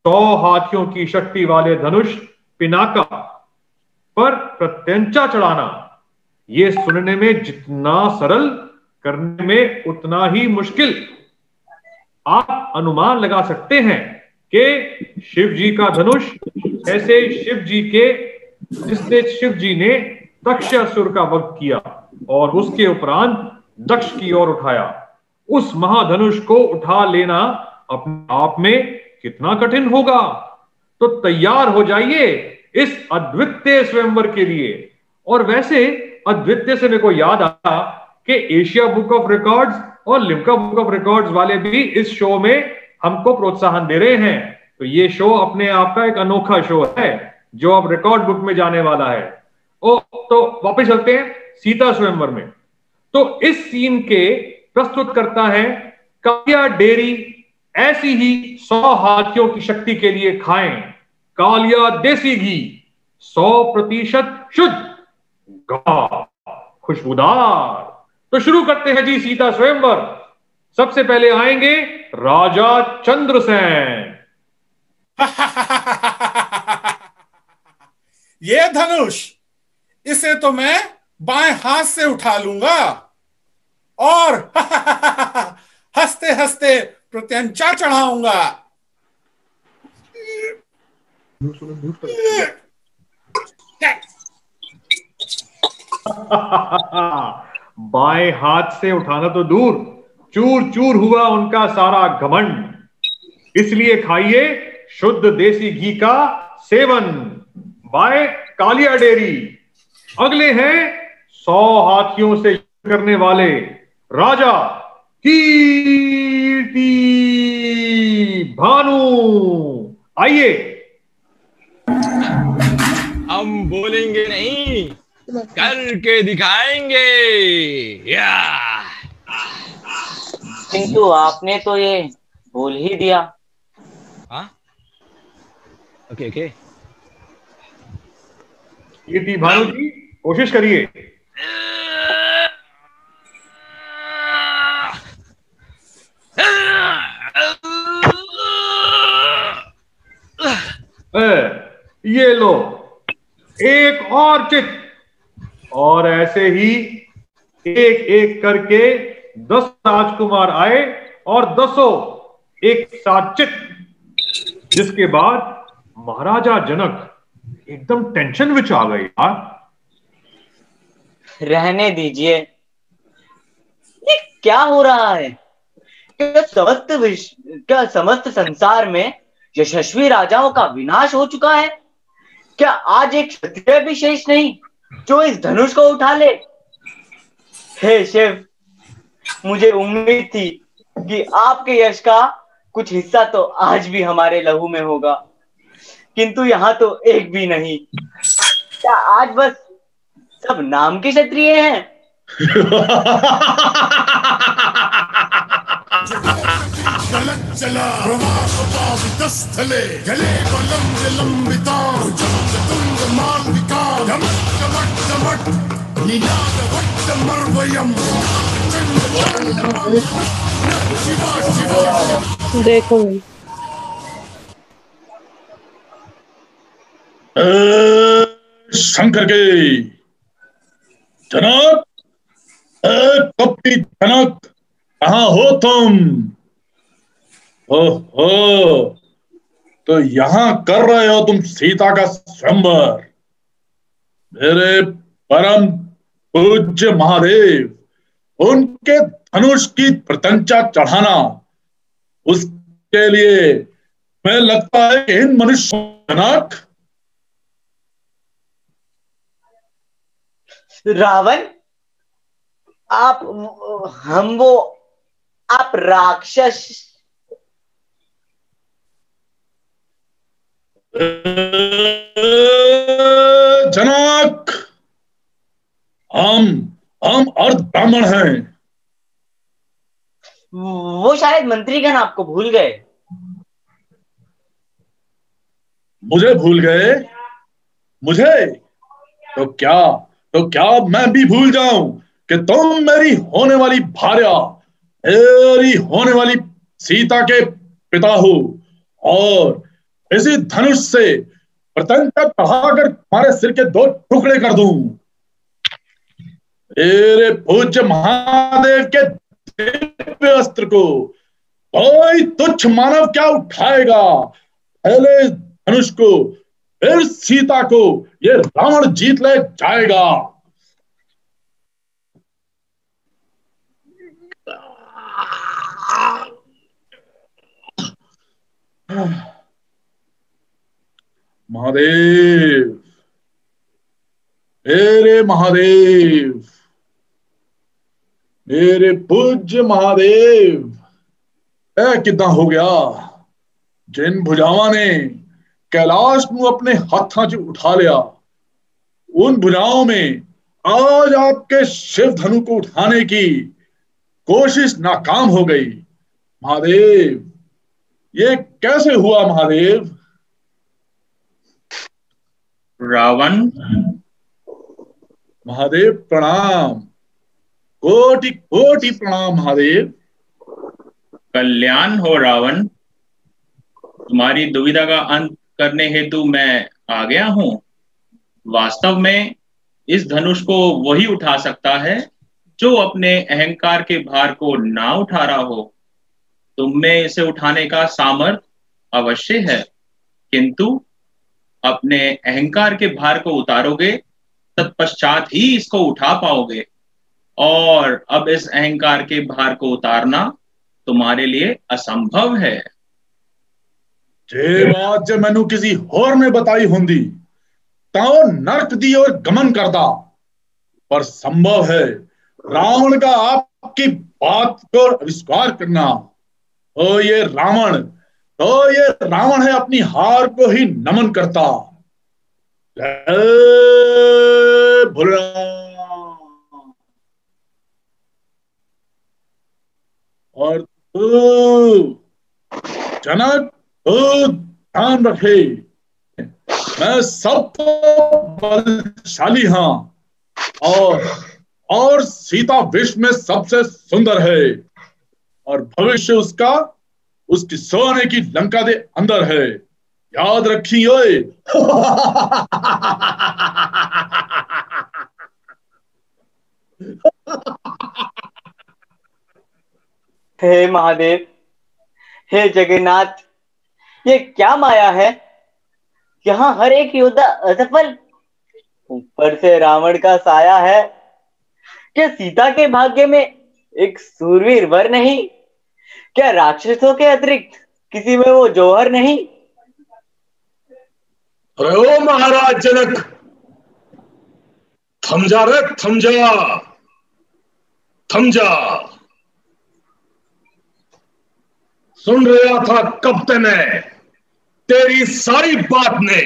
100 हाथियों की शक्ति वाले धनुष पिनाका पर प्रत्यंचा चढ़ाना। ये सुनने में जितना सरल, करने में उतना ही मुश्किल। आप अनुमान लगा सकते हैं कि शिव जी का धनुष ऐसे जिससे शिव जी ने तक्षासुर का वध किया और उसके उपरांत दक्ष की ओर उठाया, उस महाधनुष को उठा लेना अपने आप में कितना कठिन होगा। तो तैयार हो जाइए इस अद्वितीय स्वयंवर के लिए। और वैसे अद्वितीय से मेरे को याद आया कि एशिया बुक ऑफ रिकॉर्ड्स और लिम्का बुक ऑफ रिकॉर्ड्स वाले भी इस शो में हमको प्रोत्साहन दे रहे हैं। तो ये शो अपने आप का एक अनोखा शो है जो अब रिकॉर्ड बुक में जाने वाला है। तो वापस चलते हैं सीता स्वयंवर में। तो इस सीन के प्रस्तुत करता है कालिया डेयरी ऐसी ही 100 हाथियों की शक्ति के लिए खाएं कालिया देसी घी, 100% शुद्ध, खुशबूदार। तो शुरू करते हैं जी सीता स्वयंवर। सबसे पहले आएंगे राजा चंद्रसेन। ये धनुष, इसे तो मैं बाएं हाथ से उठा लूंगा और हंसते हंसते प्रत्यंचा चढ़ाऊंगा। बाएं हाथ से उठाना तो दूर, चूर चूर हुआ उनका सारा घमंड। इसलिए खाइए शुद्ध देसी घी का सेवन बाय कालिया डेयरी। अगले हैं 100 हाथियों से युद्ध करने वाले राजा कीर्ति भानु। आइए। हम बोलेंगे नहीं, करके दिखाएंगे। या किंतु आपने तो ये बोल ही दिया। हाँ, ओके ओके। ये थी भानु जी, कोशिश करिए। ये लो एक और चित, और ऐसे ही एक एक करके 10 राजकुमार आए और 10 एक साथ चित, जिसके बाद महाराजा जनक एकदम टेंशन विच आ गए। यार रहने दीजिए, ये क्या हो रहा है? क्या समस्त संसार में यशस्वी राजाओं का विनाश हो चुका है? क्या आज एक क्षत्रिय भी शेष नहीं जो इस धनुष को उठा ले? हे शिव, मुझे उम्मीद थी कि आपके यश का कुछ हिस्सा तो आज भी हमारे लहू में होगा, किंतु यहाँ तो एक भी नहीं। क्या आज बस सब नाम के क्षत्रिय हैं? स्थले गले देखो शंकर के जनक, कपटी जनक, कहाँ हो तुम? ओहो, तो यहां कर रहे हो तुम सीता का स्वयंवर। मेरे परम पूज्य महादेव उनके धनुष की प्रतंचा चढ़ाना, उसके लिए मैं लगता है कि इन मनुष्य जनक रावण, आप राक्षस। जनक, हम अर्ध ब्राह्मण हैं। वो शायद मंत्रीगण आपको भूल गए। मुझे भूल गए? मुझे? तो क्या मैं भी भूल जाऊं कि तुम मेरी होने वाली भार्या, मेरी होने वाली सीता के पिता हो, और इसी धनुष से प्रतंचा चढ़ाकर तुम्हारे सिर के 2 टुकड़े कर दूं। मेरे पूज्य महादेव के दिव्य अस्त्र को कोई तुच्छ मानव क्या उठाएगा? पहले धनुष को, फिर सीता को ये रावण जीत ले जाएगा। महादेव, मेरे महादेव, मेरे पूज्य महादेव, कितना हो गया? जिन भुजावा ने कैलाश को अपने हाथों से उठा लिया, उन भुजाओं में आज आपके शिव धनु को उठाने की कोशिश नाकाम हो गई। महादेव, ये कैसे हुआ महादेव? रावण, महादेव प्रणाम, कोटि कोटि प्रणाम महादेव। कल्याण हो रावण, तुम्हारी दुविधा का अंत करने हेतु मैं आ गया हूं। वास्तव में इस धनुष को वही उठा सकता है जो अपने अहंकार के भार को ना उठा रहा हो। तुम में इसे उठाने का सामर्थ्य अवश्य है, किंतु अपने अहंकार के भार को उतारोगे तत्पश्चात ही इसको उठा पाओगे, और अब इस अहंकार के भार को उतारना तुम्हारे लिए असंभव है। जे बात जे मैनू किसी होर ने बताई होंदी तां नरक दी ओर गमन करदा, पर संभव है रावण का आपकी बात को अविष्कार करना। ये रावण है अपनी हार को ही नमन करता। और तू जनक, ध्यान रखे, मैं सब बलशाली हाँ, और सीता विश्व में सबसे सुंदर है, और भविष्य उसका उसकी सोने की लंका दे अंदर है, याद रखिए। हे महादेव, हे जगन्नाथ, ये क्या माया है? यहाँ हर एक योद्धा असफल, ऊपर से रावण का साया है। क्या सीता के भाग्य में एक सूरवीर वर नहीं? क्या राक्षसों के अतिरिक्त किसी में वो जौहर नहीं? अरे ओ महाराज जनक, थम जा रे, थम जा, थम जा। सुन रहा था कब तने तेरी सारी बात ने,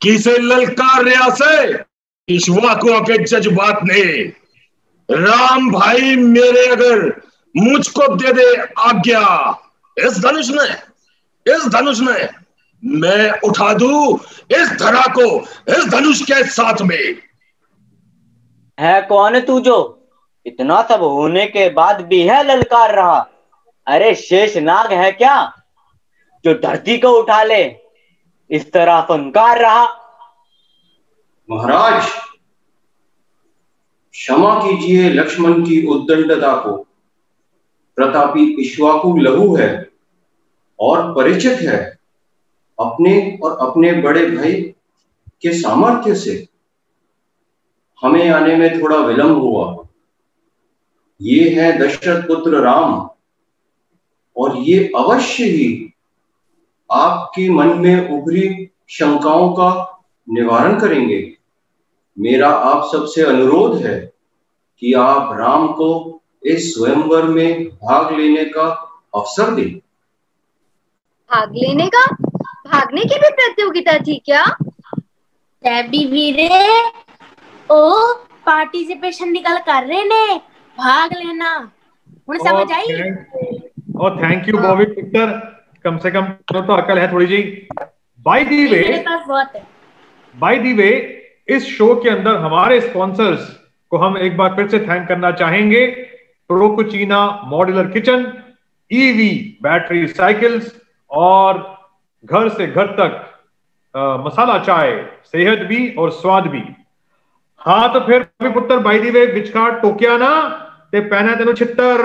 किसे ललकार रहा से इक्ष्वाकुओं के जज्बात ने। राम भाई मेरे अगर मुझको दे दे आज्ञा, इस धनुष ने मैं उठा दूं इस धरा को इस धनुष के साथ में। है कौन तू जो इतना सब होने के बाद भी है ललकार रहा? अरे शेष नाग है क्या जो धरती को उठा ले? इस तरह फंकार रहा। महाराज क्षमा कीजिए लक्ष्मण की उद्दंडता को। प्रतापी इक्ष्वाकु लहू है और परिचित है अपने और अपने बड़े भाई के सामर्थ्य से। हमें आने में थोड़ा विलंब हुआ। ये है दशरथ पुत्र राम, और ये अवश्य ही आपके मन में उभरी शंकाओं का निवारण करेंगे। मेरा आप सबसे अनुरोध है कि आप राम को इस स्वयंवर में भाग लेने का अवसर दें। भाग लेने का? भागने की भी प्रतियोगिता थी क्या? वीरे ओ पार्टिसिपेशन निकल कर रहे ने, भाग लेना हूं समझ आई। और थैंक यू बॉबी पिक्चर, कम से कम तो अकल है थोड़ी जी। बाय दी वे इस शो के अंदर हमारे स्पॉन्सर्स को हम एक बार फिर से थैंक करना चाहेंगे। ProCucina modular kitchen, EV battery cycles और घर से घर तक मसाला चाय, सेहत भी और स्वाद भी। हाँ तो फिर पुत्र बाई दी वे विचकार टोकिया ना ते पहना तेनो छितर।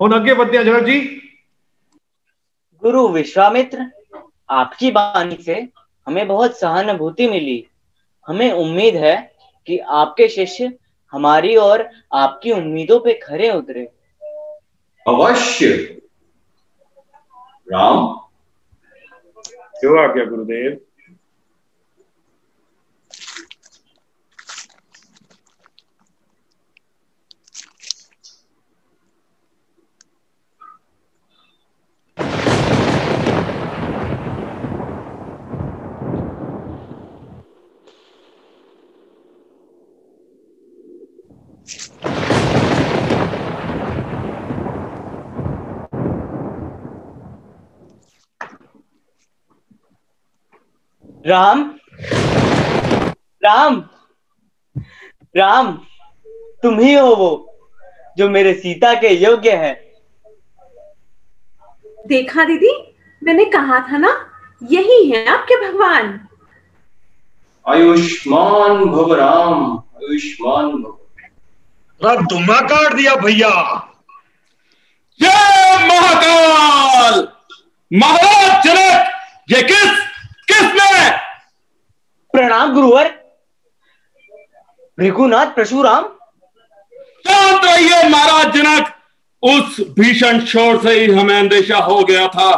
हुन अगे बढ़ते हैं जनक जी। गुरु विश्वामित्र, आपकी वाणी से हमें बहुत सहानुभूति मिली। हमें उम्मीद है कि आपके शिष्य हमारी और आपकी उम्मीदों पे खरे उतरे। अवश्य राम। जो आज्ञा गुरुदेव। राम राम राम, तुम ही हो वो जो मेरे सीता के योग्य है। देखा दीदी, मैंने कहा था ना, यही है आपके भगवान। आयुष्मान भव राम, आयुष्मान भव। दुम्मा काट दिया भैया। जय महाकाल। महाराज जनक, ये किसने? प्रणाम गुरुवर। भृगुनाथ परशुराम। शांत रहिए महाराज जनक। उस भीषण शोर से ही हमें अंदेशा हो गया था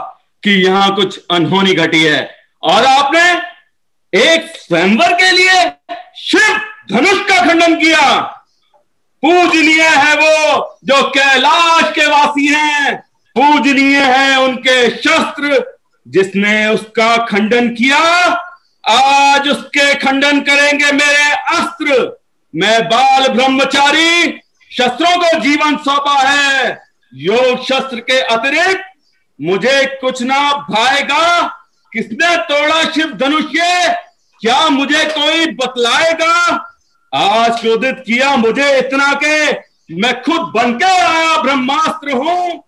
कि यहाँ कुछ अनहोनी घटी है, और आपने एक स्वयंवर के लिए शिव धनुष का खंडन किया। पूजनीय है वो जो कैलाश के वासी हैं, पूजनीय है उनके शस्त्र। जिसने उसका खंडन किया, आज उसके खंडन करेंगे मेरे अस्त्र। मैं बाल ब्रह्मचारी, शस्त्रों को जीवन सौंपा है। योग शस्त्र के अतिरिक्त मुझे कुछ ना भाएगा। किसने तोड़ा शिव धनुष ये? क्या मुझे कोई बतलाएगा? आज क्रोधित किया मुझे इतना के मैं खुद बनकर आया ब्रह्मास्त्र हूं।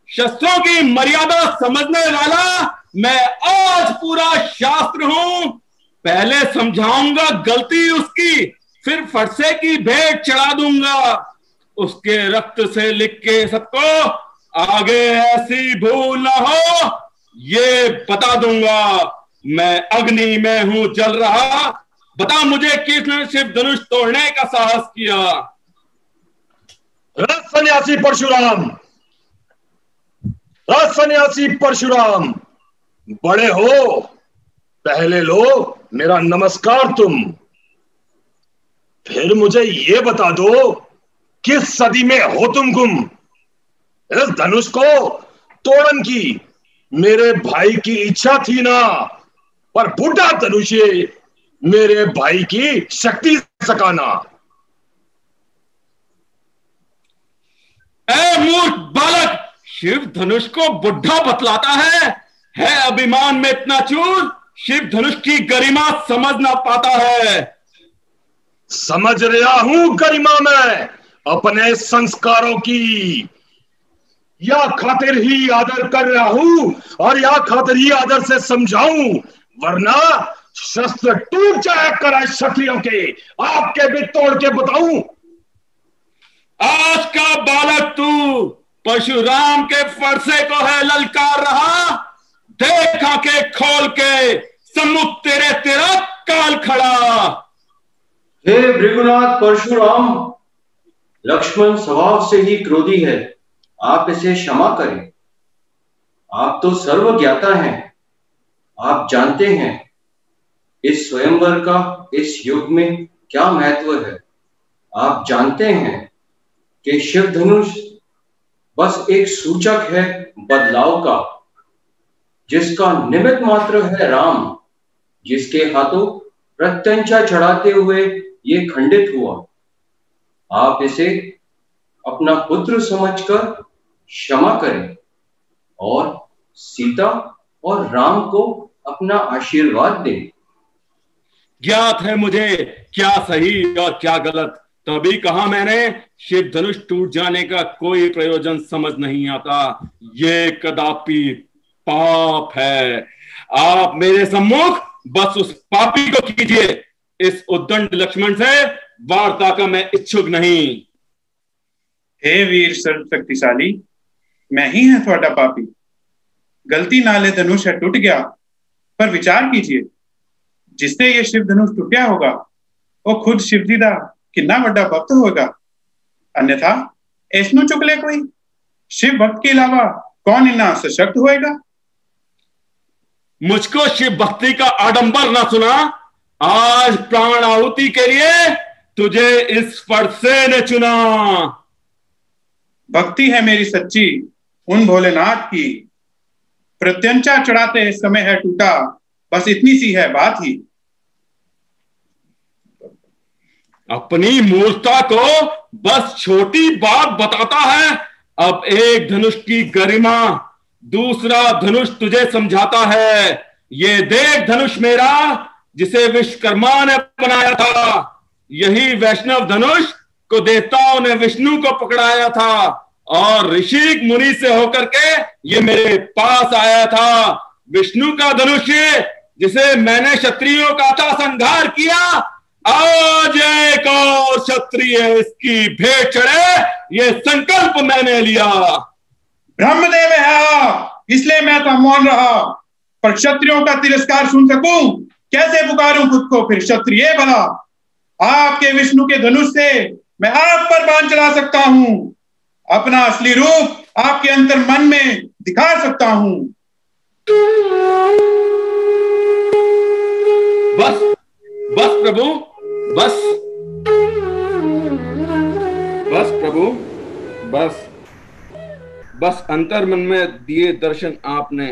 शस्त्रों की मर्यादा समझने वाला मैं आज पूरा शास्त्र हूं। पहले समझाऊंगा गलती उसकी, फिर फरसे की भेंट चढ़ा दूंगा। उसके रक्त से लिख के सबको आगे ऐसी भूल ना हो ये बता दूंगा। मैं अग्नि में हूं जल रहा, बता मुझे किसने शिव धनुष तोड़ने का साहस किया? सन्यासी परशुराम, सन्यासी परशुराम, बड़े हो, पहले लो मेरा नमस्कार तुम। फिर मुझे ये बता दो किस सदी में हो तुम गुम? इस धनुष को तोड़न की मेरे भाई की इच्छा थी ना, पर बूढ़ा धनुष मेरे भाई की शक्ति सकाना। ऐ मूर्ख बालक, शिव धनुष को बुढ़ा बतलाता है अभिमान में इतना चूर? शिव धनुष की गरिमा समझ ना पाता है। समझ रहा हूं गरिमा में अपने संस्कारों की, या खातिर ही आदर कर रहा हूं और या खातिर ही आदर से समझाऊं, वरना शस्त्र टूट जाए कराए क्षत्रियों के, आपके भी तोड़ के बताऊं। आज का बालक तू परशुराम के फरसे को है ललकार रहा। देख आंखें खोल के सम्मुख तेरे तेरा काल खड़ा। हे भृगुनाथ परशुराम, लक्ष्मण स्वभाव से ही क्रोधी है, आप इसे क्षमा करें। आप तो सर्वज्ञाता हैं, आप जानते हैं इस स्वयंवर का इस युग में क्या महत्व है। आप जानते हैं कि शिव धनुष बस एक सूचक है बदलाव का, जिसका निमित्त मात्र है राम, जिसके हाथों प्रत्यंचा चढ़ाते हुए ये खंडित हुआ। आप इसे अपना पुत्र समझकर क्षमा करें और सीता और राम को अपना आशीर्वाद दें। ज्ञात है मुझे क्या सही और क्या गलत, तभी कहा मैंने शिव धनुष टूट जाने का कोई प्रयोजन समझ नहीं आता। ये कदापि पाप है। आप मेरे सम्मुख बस उस पापी को कीजिए। इस उद्दंड लक्ष्मण से वार्ता का मैं इच्छुक नहीं। हे वीर सर्वशक्तिशाली, मैं ही है थोड़ा पापी। गलती नाले धनुष है टूट गया, पर विचार कीजिए जिससे ये शिव धनुष टूटा होगा वो खुद शिव जी दा कितना बड़ा भक्त होगा। अन्यथा ऐसनो चुकले कोई शिव भक्त के अलावा कौन इतना सशक्त होएगा? मुझको शिव भक्ति का आडंबर ना सुना। आज प्राण आहुति के लिए तुझे इस फरसे ने चुना। भक्ति है मेरी सच्ची उन भोलेनाथ की, प्रत्यंचा चढ़ाते समय है टूटा, बस इतनी सी है बात ही। अपनी मूर्खता को बस छोटी बात बताता है। अब एक धनुष की गरिमा दूसरा धनुष तुझे समझाता है। ये देख धनुष मेरा जिसे विश्वकर्मा ने बनाया था। यही वैष्णव धनुष को देवताओं ने विष्णु को पकड़ाया था और ऋषि मुनि से होकर के ये मेरे पास आया था। विष्णु का धनुष जिसे मैंने क्षत्रियों का था संहार किया, आज एक और क्षत्रिय इसकी भेंट चढ़े, ये संकल्प मैंने लिया। ब्रह्मदेव है इसलिए मैं तो मौन रहा, पर क्षत्रियों का तिरस्कार सुन सकूं कैसे पुकारूं खुद को फिर क्षत्रिय भला। आपके विष्णु के धनुष से मैं आप पर बाण चला सकता हूं, अपना असली रूप आपके अंतर मन में दिखा सकता हूं। बस बस प्रभु, बस बस प्रभु, बस बस अंतर मन में दिए दर्शन आपने।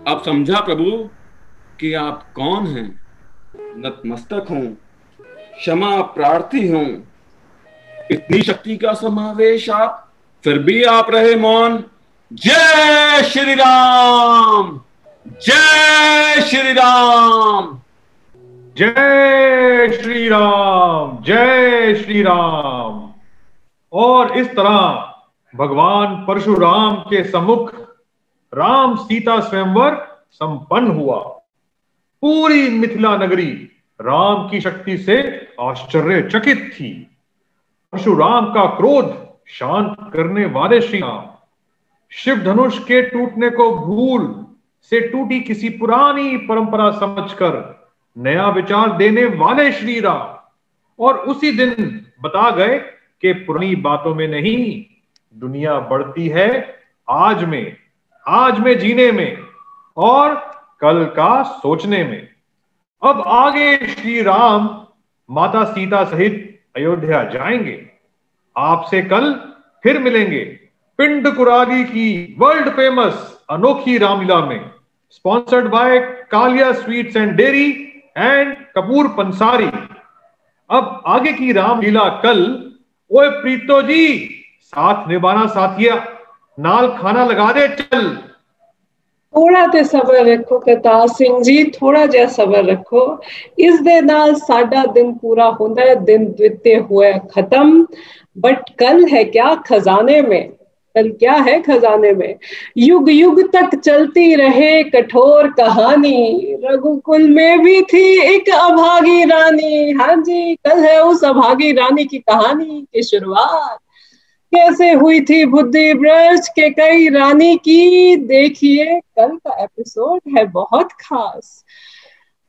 अब समझा प्रभु कि आप कौन हैं। नतमस्तक हूं, क्षमा प्रार्थी हूं। इतनी शक्ति का समावेश आप, फिर भी आप रहे मौन। जय श्री राम। जय श्री राम। जय श्री राम, जय श्री राम। और इस तरह भगवान परशुराम के सम्मुख राम सीता स्वयंवर संपन्न हुआ। पूरी मिथिला नगरी राम की शक्ति से आश्चर्यचकित थी। परशुराम का क्रोध शांत करने वाले श्री राम, शिव धनुष के टूटने को भूल से टूटी किसी पुरानी परंपरा समझकर नया विचार देने वाले श्री राम, और उसी दिन बता गए कि पुरानी बातों में नहीं, दुनिया बढ़ती है आज में जीने में और कल का सोचने में। अब आगे श्री राम माता सीता सहित अयोध्या जाएंगे। आपसे कल फिर मिलेंगे पिंड कुराली की वर्ल्ड फेमस अनोखी रामलीला में, sponsored by Kalia sweets and dairy and Kapoor Pansari. अब आगे की रामलीला कल। ओए प्रीतो जी, साथ निभाना साथिया, नाल खाना लगा दे चल। थोड़ा ते सबर रखो करतार सिंह जी, थोड़ा जिहा सबर रखो। इस दे नाल साडा दिन पूरा होंदा है, दिन बीते हुए खत्म। बट कल है क्या खजाने में, कल क्या है खजाने में? युग युग तक चलती रहे कठोर कहानी, रघुकुल में भी थी एक अभागी रानी। हाँ जी, कल है उस अभागी रानी की कहानी की शुरुआत। कैसे हुई थी बुद्धि भ्रष्ट के कई रानी की, देखिए कल का एपिसोड है बहुत खास।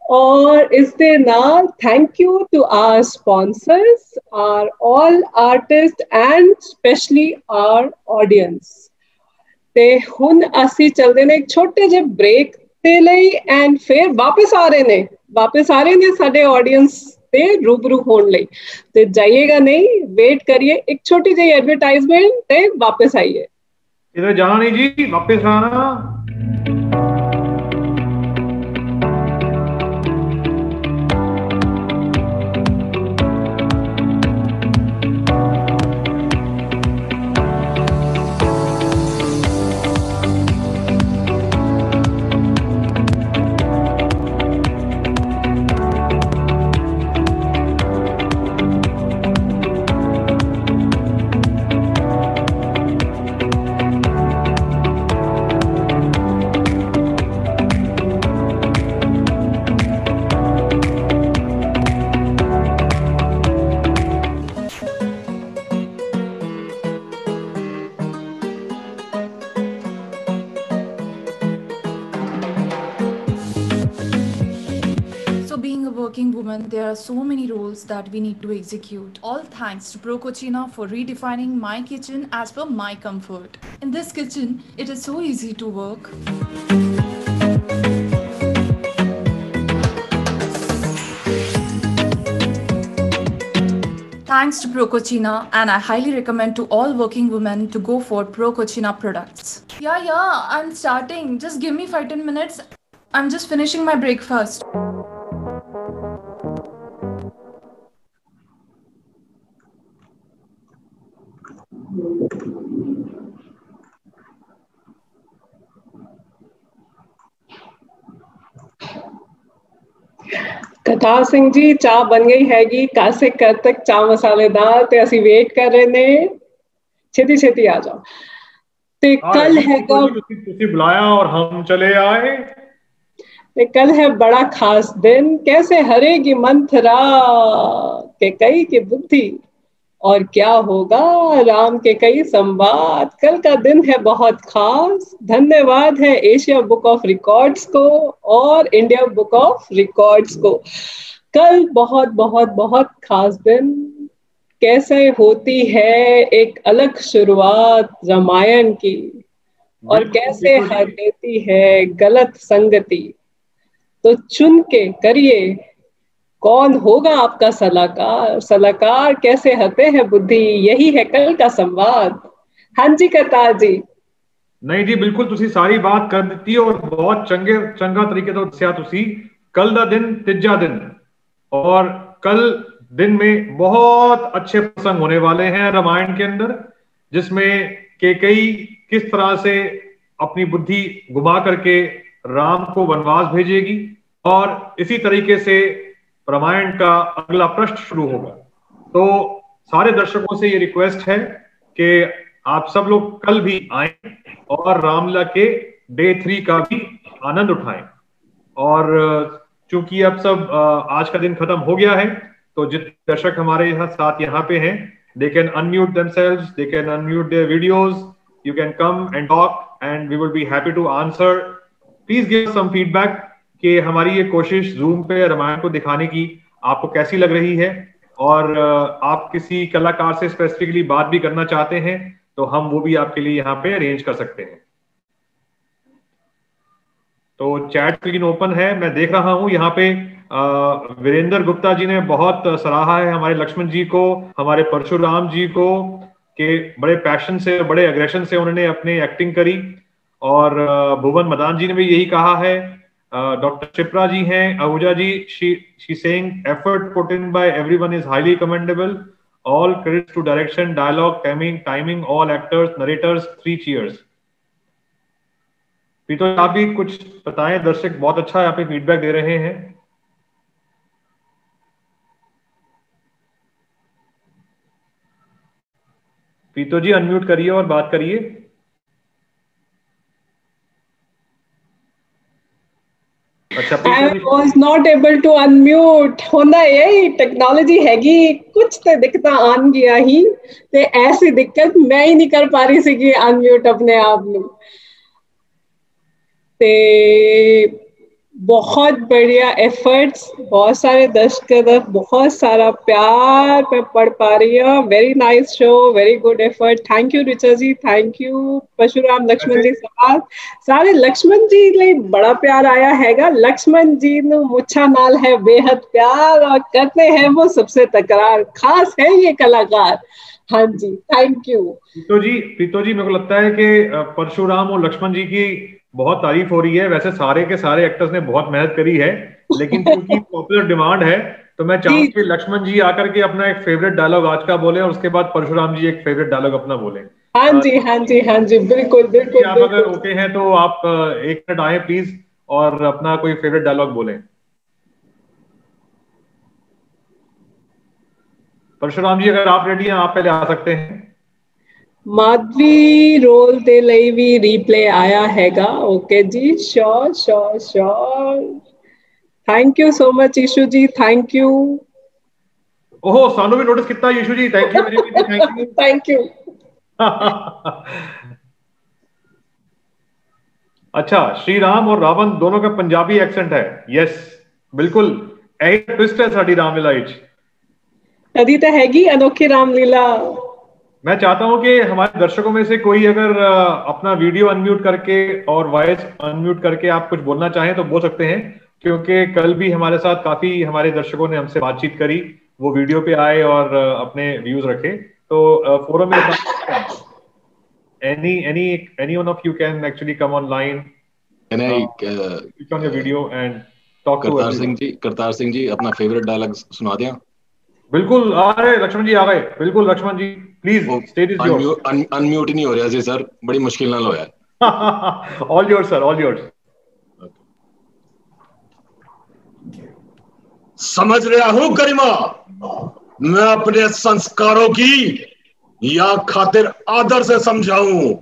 और इस दे नाल thank you to our sponsors, our all artist and specially our audience. ते हुन असी चलदे ने एक छोटे जे ब्रेक ते लई एंड फिर वापस आ रहे ने साडे ऑडियंस ते रूबरू होने लई। ते जाइएगा नहीं, वेट करिए, एक छोटी जी एडवर्टाइजमेंट ते वापस आइए। इधर जाना नहीं जी, वापस आना। There are so many roles that we need to execute. All thanks to Pro Cucina for redefining my kitchen as per my comfort. In this kitchen, it is so easy to work. Thanks to Pro Cucina, and I highly recommend to all working women to go for Pro Cucina products. Yeah, I'm starting. Just give me 5-10 minutes. I'm just finishing my breakfast. Kartar Singh जी, चाह बन गई हैगी। कासे कर तक चाह मसालेदार ते असी वेट कर रहे ने, छेती छेती आ जाओ। ते कल हैगा, तुसी बुलाया और हम चले आए। ते कल है बड़ा खास दिन, कैसे हरेगी मंथरा के कई की बुद्धि, और क्या होगा राम के कई संवाद। कल का दिन है बहुत खास। धन्यवाद है एशिया बुक ऑफ रिकॉर्ड्स को और इंडिया बुक ऑफ रिकॉर्ड्स को। कल बहुत बहुत बहुत खास दिन। कैसे होती है एक अलग शुरुआत रामायण की, और कैसे हर देती है गलत संगति। तो चुन के करिए कौन होगा आपका सलाहकार। सलाहकार कैसे हते हैं बुद्धि, यही है कल का संवाद। हाँ जी करतार जी। नहीं जी, बिल्कुल तुसी सारी बात कर दी और बहुत चंगा तरीके तो दस्या तुसी। कल दा दिन तीजा दिन, और कल दिन में बहुत अच्छे प्रसंग होने वाले हैं रामायण के अंदर, जिसमें केकई किस तरह से अपनी बुद्धि घुमा करके राम को वनवास भेजेगी और इसी तरीके से रामायण का अगला पृष्ठ शुरू होगा। तो सारे दर्शकों से ये रिक्वेस्ट है कि आप सब लोग कल भी आए और रामलीला के डे 3 का भी आनंद उठाएं। और चूंकि अब सब आज का दिन खत्म हो गया है, तो जितने दर्शक हमारे साथ यहाँ पे हैं, they can unmute themselves, they can unmute their videos, you can come and talk and we will be happy to answer. Please give some feedback कि हमारी ये कोशिश जूम पे रामायण को दिखाने की आपको कैसी लग रही है, और आप किसी कलाकार से स्पेसिफिकली बात भी करना चाहते हैं तो हम वो भी आपके लिए यहाँ पे अरेंज कर सकते हैं। तो चैट स्क्रीन ओपन है, मैं देख रहा हूँ यहाँ पे वीरेंद्र गुप्ता जी ने बहुत सराहा है हमारे लक्ष्मण जी को, हमारे परशुराम जी को, कि बड़े पैशन से, बड़े एग्रेशन से उन्होंने अपनी एक्टिंग करी। और भुवन मदान जी ने भी यही कहा है। डॉक्टर शिप्रा जी हैं, Ahuja ji, she saying effort put in by everyone is highly commendable, all credits to direction, dialogue, timing, all actors, narrators, 3 cheers। तो आप भी कुछ बताएं, दर्शक बहुत अच्छा यहाँ पे फीडबैक दे रहे हैं। पीतो जी अनम्यूट करिए और बात करिए। अच्छा, I was not able to unmute। होना यही टेक्नोलॉजी हैगी, कुछ तो दिक्कत आन गया ही, ते ऐसी दिक्कत मैं ही नहीं कर पा रही सी कि अनम्यूट अपने आप में। ते बहुत बढ़िया एफर्ट्स, बहुत सारे दर्शकों, बहुत सारा प्यार मैं पढ़ पा रही हूँ। Very nice show, very good effort. Thank you Richa ji, thank you Parshuram, Lakshman ji, सारे लक्ष्मण जी लिए बड़ा प्यार आया हैगा। लक्ष्मण जी नु मुच्छा नाल है बेहद प्यार और करते हैं वो सबसे तकरार, खास है ये कलाकार। हाँ जी, थैंक यू। पीतो जी मेरे को लगता है कि परशुराम और लक्ष्मण जी की बहुत तारीफ हो रही है। वैसे सारे के सारे एक्टर्स ने बहुत मेहनत करी है, लेकिन क्योंकि पॉपुलर डिमांड है तो मैं चाहूंगा कि लक्ष्मण जी आकर के अपना एक फेवरेट डायलॉग आज का बोले और उसके बाद परशुराम जी एक फेवरेट डायलॉग अपना बोले। हाँ जी, हाँ जी, हाँ जी, बिल्कुल बिल्कुल। आप अगर ओके हैं तो आप 1 मिनट आए प्लीज और अपना कोई फेवरेट डायलॉग बोले। परशुराम जी अगर आप रेडी हैं आप पहले आ सकते हैं। माधवी रोल दे ਲਈ ਵੀ ਰੀਪਲੇ ਆਇਆ ਹੈਗਾ। Okay ji, sure sure sure. Thank you so much Ishu ji, thank you. ओहो, सानू भी नोटिस कितना Ishu ji, thank you very much, thank you thank you. अच्छा, श्री राम और रावण दोनों का पंजाबी एक्सेंट है। यस बिल्कुल, यही ट्विस्ट है साडी रामलीला विच। तदी तो हैगी अनोखी रामलीला। मैं चाहता हूं कि हमारे दर्शकों में से कोई अगर अपना वीडियो अनम्यूट करके और वॉइस अनम्यूट करके आप कुछ बोलना चाहें तो बोल सकते हैं, क्योंकि कल भी हमारे साथ काफी हमारे दर्शकों ने हमसे बातचीत करी, वो वीडियो पे आए और अपने व्यूज रखे। तो फोरम में any one of you can actually come online, can I click on your video and talk to Kartar Singh जी अपना फेवरेट डायलॉग सुना दें। बिल्कुल, आ रहे लक्ष्मण जी, आ गए। बिल्कुल Lakshman ji, please stage is yours. Unmute नहीं हो रहा जी सर, बड़ी मुश्किल नाल होया। All yours sir, all yours. समझ रहा हूं गरिमा, मैं अपने संस्कारों की या खातिर आदर से समझाऊं,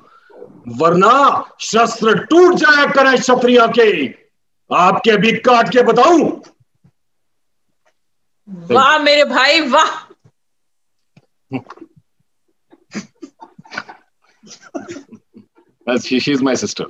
वरना शस्त्र टूट जाया करें क्षत्रिय के। आपके भी काट के बताऊं। वाह मेरे भाई, वाह। She's my sister.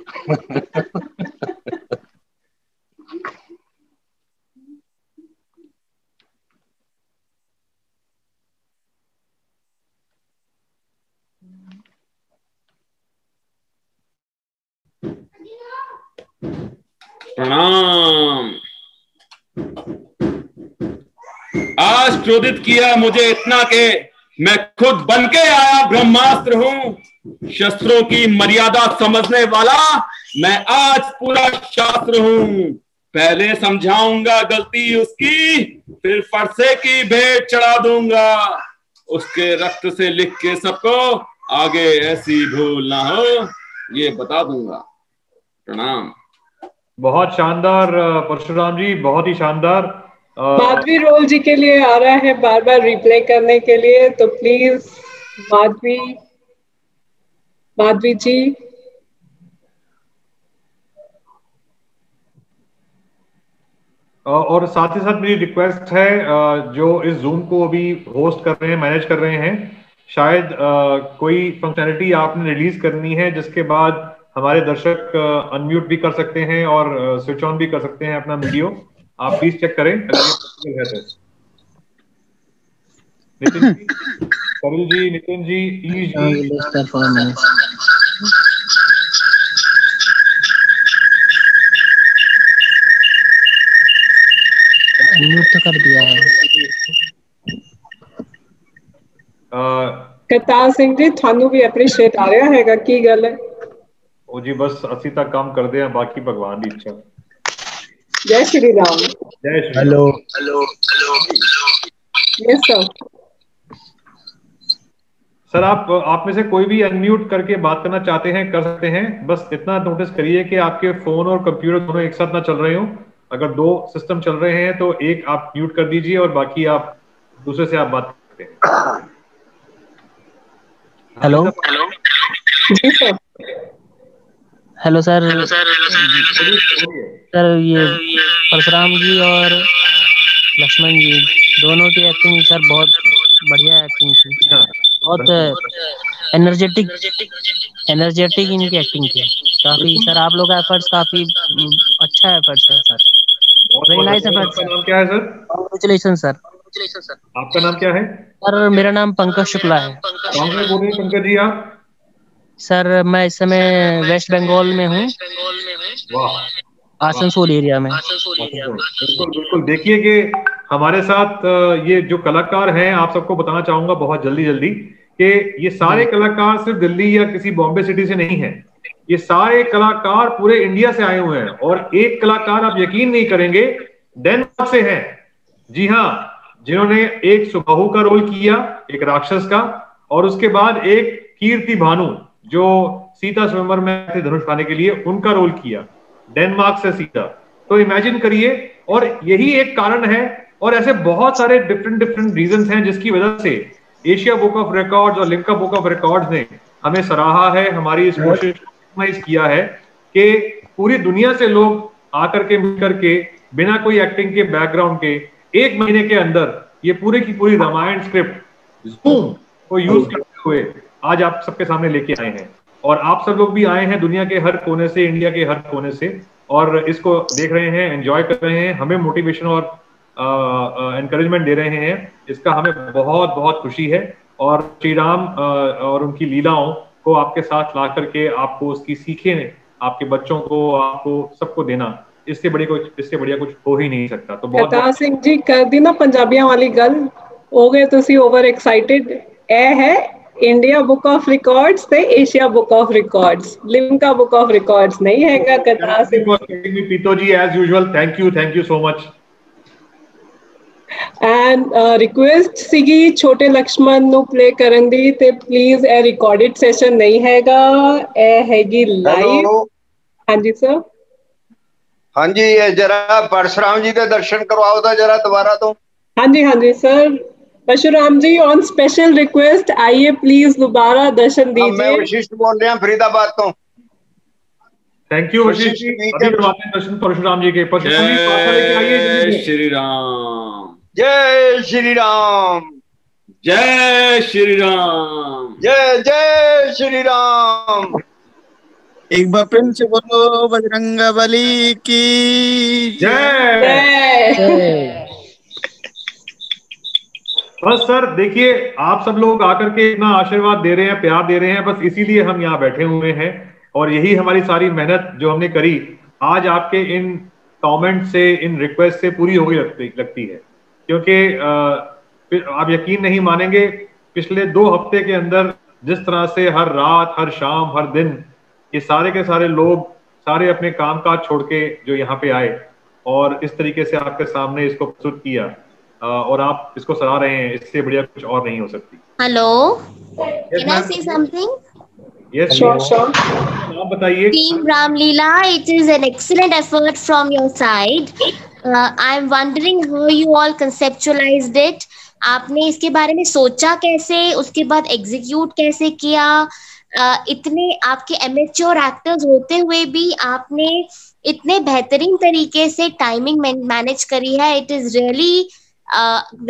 प्रणाम। आज क्रोधित किया मुझे इतना के मैं खुद बन के आया ब्रह्मास्त्र हूं। शस्त्रों की मर्यादा समझने वाला मैं आज पूरा शास्त्र हूं। पहले समझाऊंगा गलती उसकी, फिर फरसे की भेंट चढ़ा दूंगा। उसके रक्त से लिख के सबको आगे ऐसी भूल ना हो ये बता दूंगा। प्रणाम। बहुत शानदार परशुराम जी, बहुत ही शानदार। माधवी रोल जी के लिए आ रहा है बार बार रिप्ले करने के लिए, तो प्लीज माधवी जी। और साथ ही साथ मेरी रिक्वेस्ट है, जो इस जूम को अभी होस्ट कर रहे हैं, मैनेज कर रहे हैं, शायद कोई फंक्शनैलिटी आपने रिलीज करनी है जिसके बाद हमारे दर्शक अनम्यूट भी कर सकते हैं और स्विच ऑन भी कर सकते हैं अपना वीडियो। आप प्लीज चेक करें अगर ये पॉसिबल है तो। नितिन जी, करुल जी, नितिन जी, ईश जी। अनम्यूट तो कर दिया है। करतार सिंह जी, थानू भी अप्रीशिएट आ रहा हैगा, की गल है? ओ जी, बस ਅਸੀਂ तक काम कर दे, बाकी भगवान की इच्छा। जय श्री राम। जय Shri hello hello yes sir. Sir, आप में से कोई भी अनम्यूट करके बात करना चाहते हैं कर सकते हैं। बस इतना नोटिस करिए कि आपके फोन और कंप्यूटर दोनों एक साथ ना चल रहे हो। अगर दो सिस्टम चल रहे हैं तो एक आप म्यूट कर दीजिए और बाकी आप दूसरे से आप बात करते हैं। हेलो जी सर। Hello sir. सर ये परशुराम जी और लक्ष्मण जी दोनों की एक्टिंग सर बहुत बढ़िया एक्टिंग थी, बहुत एनर्जेटिक इनकी एक्टिंग थी काफी। सर आप लोग का एफर्ट्स काफी अच्छा एफर्ट्स है सर, वेरी नाइस एफर्ट्स। आपका नाम क्या है सर? Congratulation sir. आपका नाम क्या है सर? मेरा नाम पंकज शुक्ला है। कहाँ से बोल रहे हैं पंकज जी आप? सर मैं इस समय वेस्ट बंगाल में हूँ, आसनसोल एरिया में। बिल्कुल बिल्कुल। देखिए कि हमारे साथ ये जो कलाकार हैं, आप सबको बताना चाहूंगा बहुत जल्दी कि ये सारे कलाकार सिर्फ दिल्ली या किसी बॉम्बे सिटी से नहीं है। ये सारे कलाकार पूरे इंडिया से आए हुए हैं और एक कलाकार आप यकीन नहीं करेंगे डेनमार्क से हैं। जी हाँ, जिन्होंने एक सुबाहु का रोल किया, एक राक्षस का, और उसके बाद एक कीर्ति भानु जो सीता स्वयंवर में थे धनुष पाने के लिए, उनका रोल किया डेनमार्क से सीता। तो इमेजिन करिए, और यही एक कारण है और ऐसे बहुत सारे डिफरेंट रीजंस हैं जिसकी वजह से एशिया बुक ऑफ रिकॉर्ड्स और लिम्का बुक ऑफ रिकॉर्ड्स ने हमें सराहा है, हमारी इस कोशिश को किया है कि पूरी दुनिया से लोग आकर के मिलकर के बिना कोई एक्टिंग के बैकग्राउंड के 1 महीने के अंदर ये पूरे की पूरी रामायण स्क्रिप्ट जूम को यूज करते हुए आज आप सबके सामने लेके आए हैं। और आप सब लोग भी आए हैं दुनिया के हर कोने से, इंडिया के हर कोने से, और इसको देख रहे हैं, एंजॉय कर रहे हैं, हमें मोटिवेशन और एनकरेजमेंट दे रहे हैं। इसका हमें बहुत बहुत खुशी है। और श्री राम और उनकी लीलाओं को आपके साथ ला करके आपको उसकी सीखें, आपके बच्चों को, आपको सबको देना, इससे बढ़िया कुछ हो ही नहीं सकता। तो बहुत करतार सिंह जी कर दी ना पंजाबियां वाली गल, हो गए तुसी ओवर एक्साइटेड। ए है इंडिया बुक ऑफ रिकॉर्ड्स ते Asia book of records, Limca book of records नहीं हैगा। करतार सिंह पीतो ji as usual, thank you so much. And request सीगी छोटे लक्ष्मण नु प्ले करन दी ते प्लीज ए रिकॉर्डेड सेशन नहीं हैगा, ए हैगी लाइव। हाँ जी सर। हाँ जी, ये जरा परशुराम जी के दर्शन करवाओ था जरा दोबारा तो। हाँ जी sir. Parshuram ji on special request आइए प्लीज दोबारा दर्शन दीजिए। मैं वशिष्ठ बोल रहा हूँ फरीदाबाद तो। थैंक यू वशिष्ठ जी, अभी करवाते हैं दर्शन परशुराम जी के। परशुराम जी जय श्री राम, जय श्री राम, जय श्री राम, जय श्री राम। एक बार प्रेम से बोलो बजरंगबली की जय। बस सर देखिए, आप सब लोग आकर के इतना आशीर्वाद दे रहे हैं, प्यार दे रहे हैं, बस इसीलिए हम यहाँ बैठे हुए हैं। और यही हमारी सारी मेहनत जो हमने करी आज आपके इन कमेंट से, इन रिक्वेस्ट से पूरी हो गई लगती है। क्योंकि आप यकीन नहीं मानेंगे, पिछले 2 हफ्ते के अंदर जिस तरह से हर रात, हर शाम, हर दिन ये सारे के सारे लोग सारे अपने काम काज छोड़ के जो यहाँ पे आए और इस तरीके से आपके सामने इसको प्रस्तुत किया और आप इसको सराह रहे हैं, इससे बढ़िया कुछ और नहीं हो सकती। हेलो, कैन आई से समथिंग? यस, आप बताइए। Team Ramleela, it is an excellent effort from your side. I'm wondering how you all conceptualized it. आपने इसके बारे में सोचा कैसे, उसके बाद एग्जीक्यूट कैसे किया? इतने आपके एमेच्योर एक्टर्स होते हुए भी आपने इतने बेहतरीन तरीके से टाइमिंग मैनेज करी है. It is really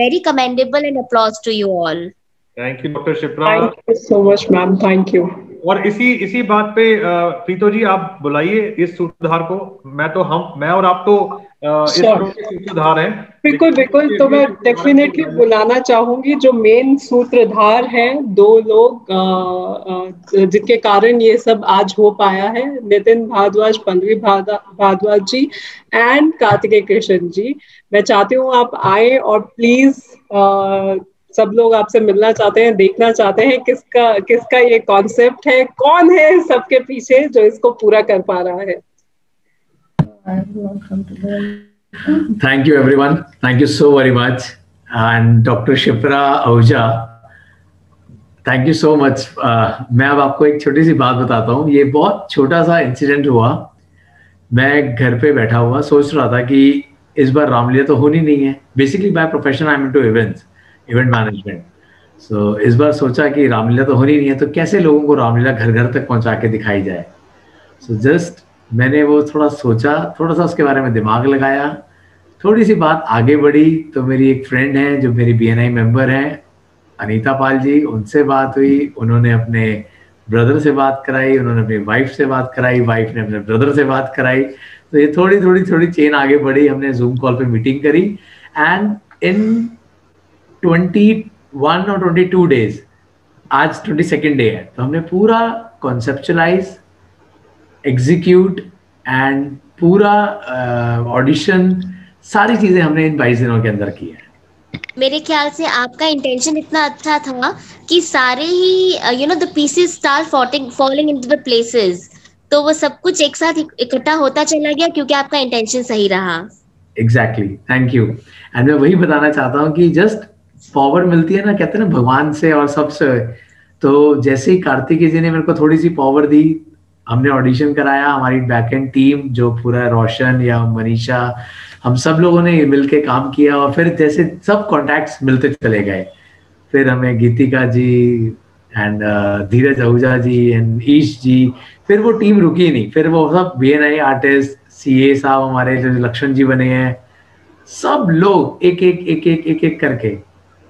very commendable and applause to you all. Thank you doctor Shipra. Thank you so much ma'am, thank you. और इसी बात पे प्रीतो जी आप बुलाइए इस सूत्रधार को. मैं और आप तो इस सूत्रधार हैं. बिल्कुल बिल्कुल. तो मैं डेफिनेटली बुलाना चाहूंगी जो मेन सूत्रधार हैं, 2 लोग जिनके कारण ये सब आज हो पाया है. नितिन भारद्वाज, पल्लवी भारद्वाज जी एंड कार्तिकेय कृष्ण जी. मैं चाहती हूँ आप आए और प्लीज सब लोग आपसे मिलना चाहते हैं, देखना चाहते हैं किसका ये कॉन्सेप्ट है, कौन है सबके पीछे जो इसको पूरा कर पा रहा है. Thank you everyone. Thank you so very much. And Dr. Shipra Ahuja, thank you so much. मैं अब आपको एक छोटी सी बात बताता हूँ. ये बहुत छोटा सा इंसिडेंट हुआ. मैं घर पे बैठा हुआ सोच रहा था कि इस बार रामलीला तो होनी नहीं है. Basically by profession I am into event management. So इस बार सोचा कि रामलीला तो होनी नहीं है, तो कैसे लोगों को रामलीला घर घर तक पहुंचा के दिखाई जाए. सो जस्ट मैंने वो थोड़ा सोचा, थोड़ा सा उसके बारे में दिमाग लगाया, थोड़ी सी बात आगे बढ़ी. तो मेरी एक फ्रेंड है जो मेरी BNI मेंबर हैं, अनीता पाल जी, उनसे बात हुई. उन्होंने अपने ब्रदर से बात कराई, उन्होंने अपनी वाइफ से बात कराई, वाइफ ने अपने ब्रदर से बात कराई. तो ये थोड़ी चेन आगे बढ़ी. हमने जूम कॉल पे मीटिंग करी एंड इन 21 और 22 डेज, आज 22nd डे है, तो हमने पूरा कॉन्सेप्चुलाइज, एग्जीक्यूट एंड पूरा ऑडिशन, सारी चीजें हमने इन 22 दिनों के अंदर की है. मेरे ख्याल से आपका इंटेंशन इतना अच्छा था कि सारे ही the pieces start falling into the places. तो वो सब कुछ एक साथ इकट्ठा होता चला गया क्योंकि आपका इंटेंशन सही रहा. Exactly, thank you. एंड मैं वही बताना चाहता हूँ कि जस्ट पावर मिलती है ना, कहते हैं ना, भगवान से और सबसे. तो जैसे ही कार्तिकेय जी ने मेरे को थोड़ी सी पावर दी, हमने ऑडिशन कराया. हमारी बैकएंड टीम जो पूरा रोशन या मनीषा, हम सब लोगों ने मिलके काम किया और फिर जैसे सब कॉन्टैक्ट्स मिलते चले गए. फिर हमें गीतिका जी एंड धीरज आहूजा जी एंड ईश जी, फिर वो टीम रुकी नहीं. फिर वो सब BNI आर्टिस्ट, CA साहब हमारे जो लक्ष्मण जी बने हैं, सब लोग एक करके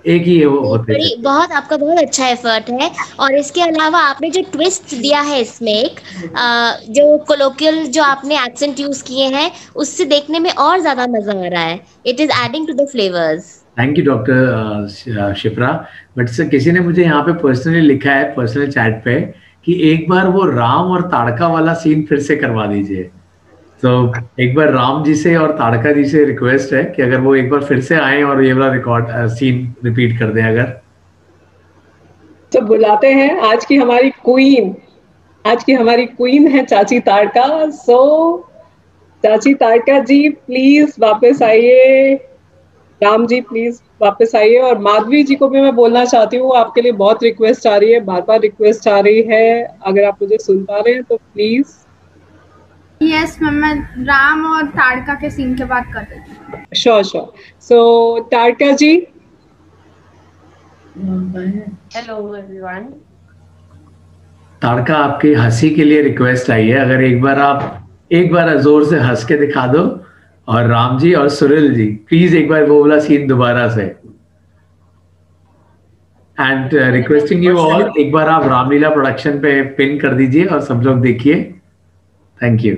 एक ही होते हैं. बहुत आपका बहुत अच्छा एफर्ट है. और इसके अलावा आपने जो ट्विस्ट दिया है इसमें, जो कोलोकियल जो आपने एक्सेंट यूज किए हैं, उससे देखने में और ज्यादा मजा आ रहा है. It is adding to the flavours. Thank you doctor Shipra. But sir किसी ने मुझे यहाँ पे पर्सनली लिखा है, पर्सनल चैट पे, कि एक बार वो राम और ताड़का वाला सीन फिर से करवा दीजिए. तो एक बार राम जी से और ताड़का जी से रिक्वेस्ट है कि अगर वो एक बार फिर से आए और ये वाला रिकॉर्ड सीन रिपीट कर दें अगर. तो बुलाते हैं आज की हमारी क्वीन है चाची ताड़का. सो चाची ताड़का जी प्लीज वापस आइए. राम जी प्लीज वापस आइए. और माधवी जी को भी मैं बोलना चाहती हूँ, आपके लिए बहुत रिक्वेस्ट आ रही है, बार रिक्वेस्ट आ रही है. अगर आप मुझे सुन पा रहे हैं तो प्लीज. यस मैम, मैं राम और ताड़का के सीन के बाद कर देती हूँ. Sure. So Tadka ji. Hello everyone. Tadka, आपकी हंसी के लिए रिक्वेस्ट आई है. अगर एक बार जोर से हंस के दिखा दो. और राम जी और सुनील जी प्लीज एक बार वो वाला सीन दोबारा से. एंड रिक्वेस्टिंग यू ऑल, एक बार आप रामलीला प्रोडक्शन पे पिन कर दीजिए और सब लोग देखिए. Thank you.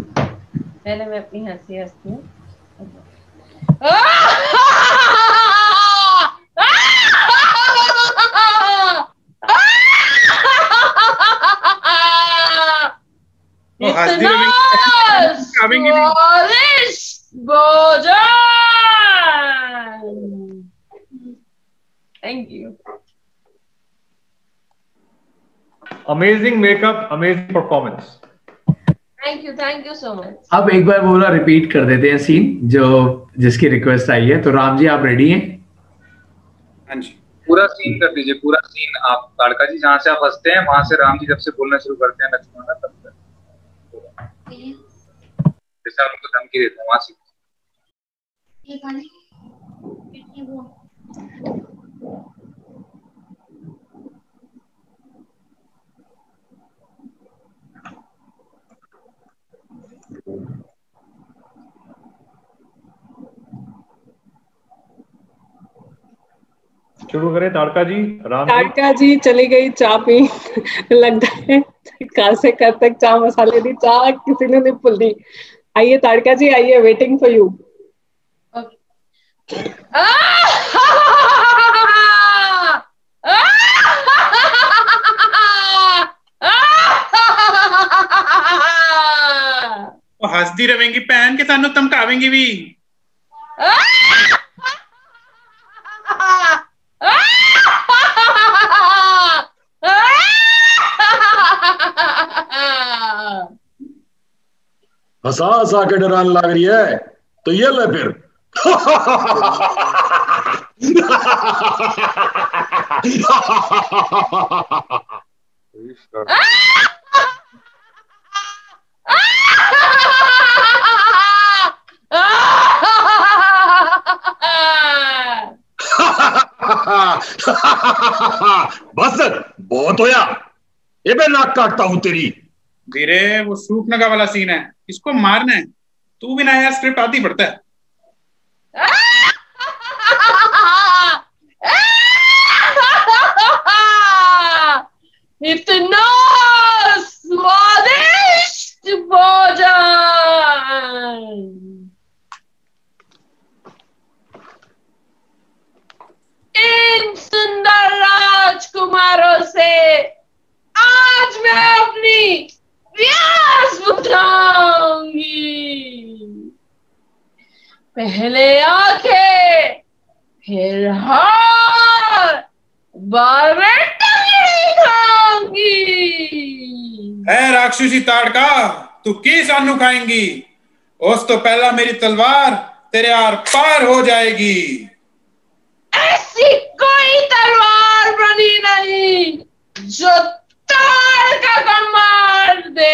पहले मैं अपनी हंसी हंसती हूँ. Thank you. Amazing makeup, amazing performance. Thank you so much. अब एक बार बोला रिपीट कर देते हैं सीन जो जिसकी रिक्वेस्ट आई है. तो राम जी आप रेडी हैं? हाँ जी. पूरा सीन कर दीजिए, पूरा सीन आप ताड़का जी जहाँ से आप हंसते हैं वहां से राम जी जब से बोलना शुरू करते हैं लक्ष्मण तब तक जैसे हम उनको धमकी देते हैं वहां से। शुरू करें ताड़का जी, राम जी। ताड़का जी चली गई चाय पी लगता है कहाँ से कब तक चाय मसाले दी चाय किसी ने नहीं पुल दी। आइए ताड़का जी आइए, वेटिंग फॉर यू। हंसती रहेंगी भैन के सानू धमकावेंगी भी। हंसा हंसा के डराने लग रही है तो ये ले फिर। बस बहुत होया, ये मैं नाक काटता हूं तेरी। वीरे वो सूखनगा वाला सीन है, इसको मारना है। तू भी ना यार स्क्रिप्ट आती पड़ता है। इतना स्वादिष्ट भोजन, इन सुंदर राजकुमारों से आज मैं अपनी प्यास बुझाऊंगी। पहले आंखें फिर हाथ, बाद में टंगड़ी खाऊंगी। है राक्षसी ताड़का, तू की सानू खाएंगी? उस तो पहला मेरी तलवार तेरे आर पार हो जाएगी। ऐसी कोई तलवार बनी नहीं जो ताड़का को मार दे।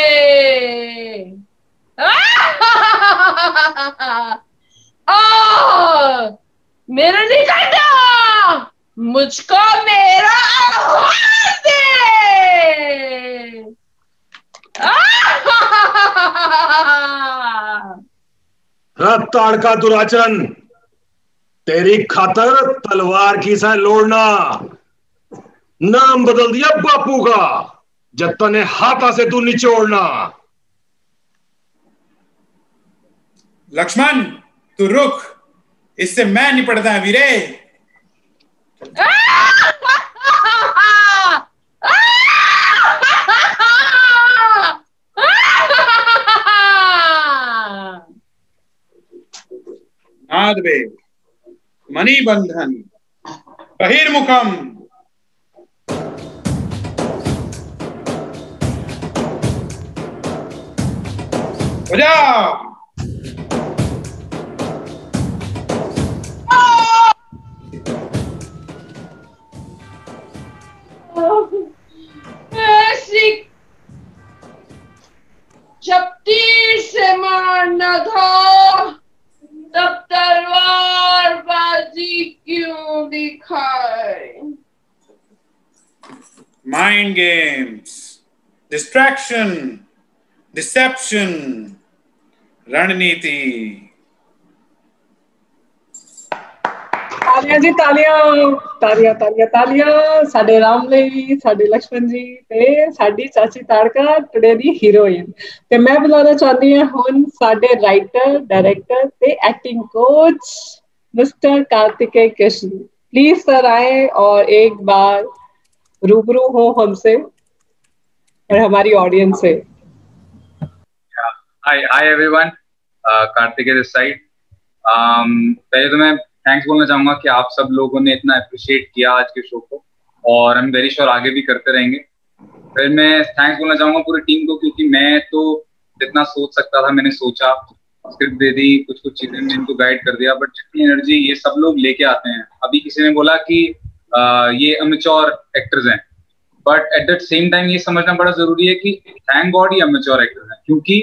मेरा नहीं काटा, मुझको मेरा आहार दे। ताड़का दुराचरण, तेरी खातर तलवार की सा लोड़ना। नाम बदल दिया बापू का, जब तने हाथा से तू निचोड़ना। लक्ष्मण तू रुक, इससे मैं निपटता है वीरे। नादबे मणिबंधन बहिर्मुखम। बजा। ऐसी जब तीर से मारना था तब तलवार बाजी क्यों दिखाए? माइंड गेम्स, डिस्ट्रैक्शन, डिसेप्शन, रणनीति। तालियां जी तालियां, तालियां तालियां तालियां साडे राम ਲਈ, साडे लक्ष्मण जी ਤੇ ਸਾਡੀ ਚਾਚੀ ਤਾੜਕਾ ਟੁਡੇ ਦੀ ਹੀਰੋਇਨ। ਤੇ ਮੈਂ ਬੁਲਾਉਣਾ ਚਾਹੁੰਦੀ ਹਾਂ ਹੁਣ ਸਾਡੇ ਰਾਈਟਰ, डायरेक्टर ਤੇ acting coach mister Kartikeya Krishna. Please sir आए और एक बार रूबरू हो हमसे और हमारी ऑडियंस से। Hi everyone, Kartikeya this side. पहले तो मैं थैंक्स बोलना चाहूंगा कि आप सब लोगों ने इतना अप्रिशिएट किया आज के शो को, और आई एम वेरी श्योर आगे भी करते रहेंगे। फिर मैं थैंक्स बोलना चाहूंगा पूरी टीम को, क्योंकि मैं तो जितना सोच सकता था मैंने सोचा, स्क्रिप्ट दे दी, कुछ कुछ चीजें मैंने इनको गाइड कर दिया, बट जितनी एनर्जी ये सब लोग लेके आते हैं। अभी किसी ने बोला कि ये अमेच्योर एक्टर्स हैं, but at the same time ये समझना बड़ा जरूरी है कि थैंक गॉड ये अमेच्योर एक्टर्स हैं, क्योंकि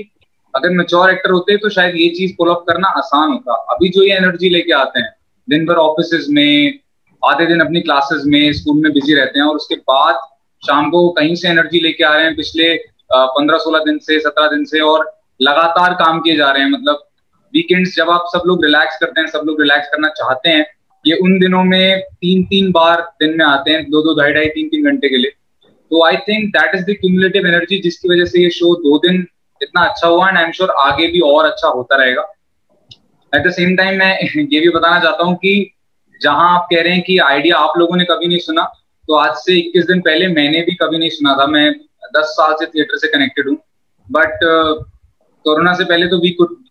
अगर मैच्योर एक्टर होते तो शायद ये चीज पुल ऑफ करना आसान होता। अभी जो ये एनर्जी लेके आते हैं, दिन भर ऑफिस में, आधे दिन अपनी क्लासेस में, स्कूल में बिजी रहते हैं, और उसके बाद शाम को कहीं से एनर्जी लेके आ रहे हैं पिछले 15-16 दिन से, 17 दिन से, और लगातार काम किए जा रहे हैं। मतलब वीकेंड्स जब आप सब लोग रिलैक्स करते हैं, सब लोग रिलैक्स करना चाहते हैं, ये उन दिनों में 3-3 बार दिन में आते हैं, 2-2, 2.5-2, 3-3 घंटे के लिए। तो I think that is the cumulative energy जिसकी वजह से ये शो 2 दिन इतना अच्छा हुआ, एंड आई एम श्योर आगे भी और अच्छा होता रहेगा। एट द सेम टाइम मैं ये भी बताना चाहता हूँ कि जहां आप कह रहे हैं कि आइडिया आप लोगों ने कभी नहीं सुना, तो आज से 21 दिन पहले मैंने भी कभी नहीं सुना था। मैं 10 साल से थिएटर से कनेक्टेड हूँ, बट कोरोना से पहले तो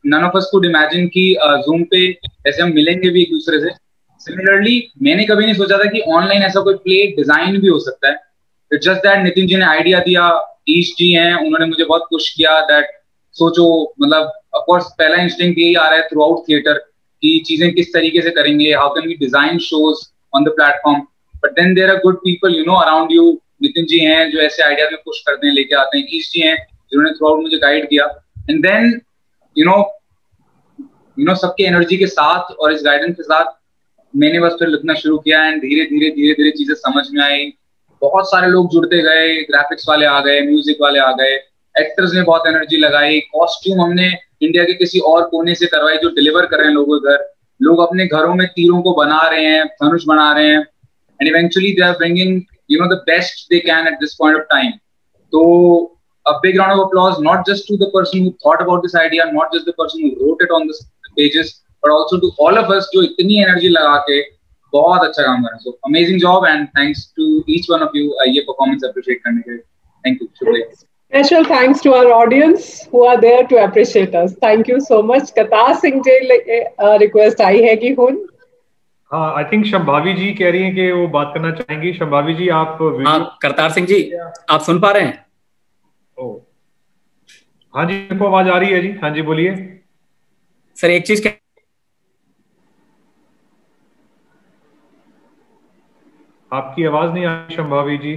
none of us could imagine कि जूम पे ऐसे हम मिलेंगे भी एक दूसरे से। सिमिलरली मैंने कभी नहीं सोचा था कि ऑनलाइन ऐसा कोई प्ले डिजाइन भी हो सकता है। It's just that Nitin ji ने आइडिया दिया, ईश जी हैं, उन्होंने मुझे बहुत पुश किया दैट सोचो, मतलब ऑफ कोर्स पहला इंस्टिंक्ट यही आ रहा है थ्रू आउट थिएटर कि चीजें किस तरीके से करेंगे, how can we design shows on the platform, but then there are good people you know around you. Nitin ji हैं जो ऐसे आइडिया में पुश करते हैं, लेके आते हैं, ईश जी हैं जिन्होंने थ्रू आउट मुझे गाइड किया, एंड देन यू नो सबके एनर्जी के साथ और इस गाइडेंस के साथ मैंने बस फिर लिखना शुरू किया, एंड धीरे धीरे चीजें समझ में आई। बहुत सारे लोग जुड़ते गए, ग्राफिक्स वाले आ गए, म्यूजिक वाले आ गए, एक्टर्स ने बहुत एनर्जी लगाई, कॉस्ट्यूम हमने इंडिया के किसी और कोने से करवाई जो डिलीवर कर रहे हैं लोगों के घर। लोग अपने घरों में तीरों को बना रहे हैं, धनुष बना रहे हैं, and eventually they are bringing you know the best they can at this point of time. तो a big round of applause not just to the person who thought about this idea, not just the person who wrote it on the pages, but also to all of us जो इतनी energy लगा के बहुत अच्छा काम कर रहे हैं। So amazing job and thanks to each one of you ये performance appreciate करने के लिए। Thank you, शुक्रिया। Special thanks to our audience who are there to appreciate us. Thank you so much. Kartar Singh ji request आई है कि हुन। हाँ, आई थिंक शंभावी जी कह रही हैं कि वो बात करना चाहेंगी। शंभावी जी आप हाँ, करतार सिंह जी आप सुन पा रहे हैं? हाँ जी, मेरे को आवाज आ रही है जी। हाँ जी बोलिए सर। एक चीज आपकी आवाज नहीं आ रही शंभावी जी।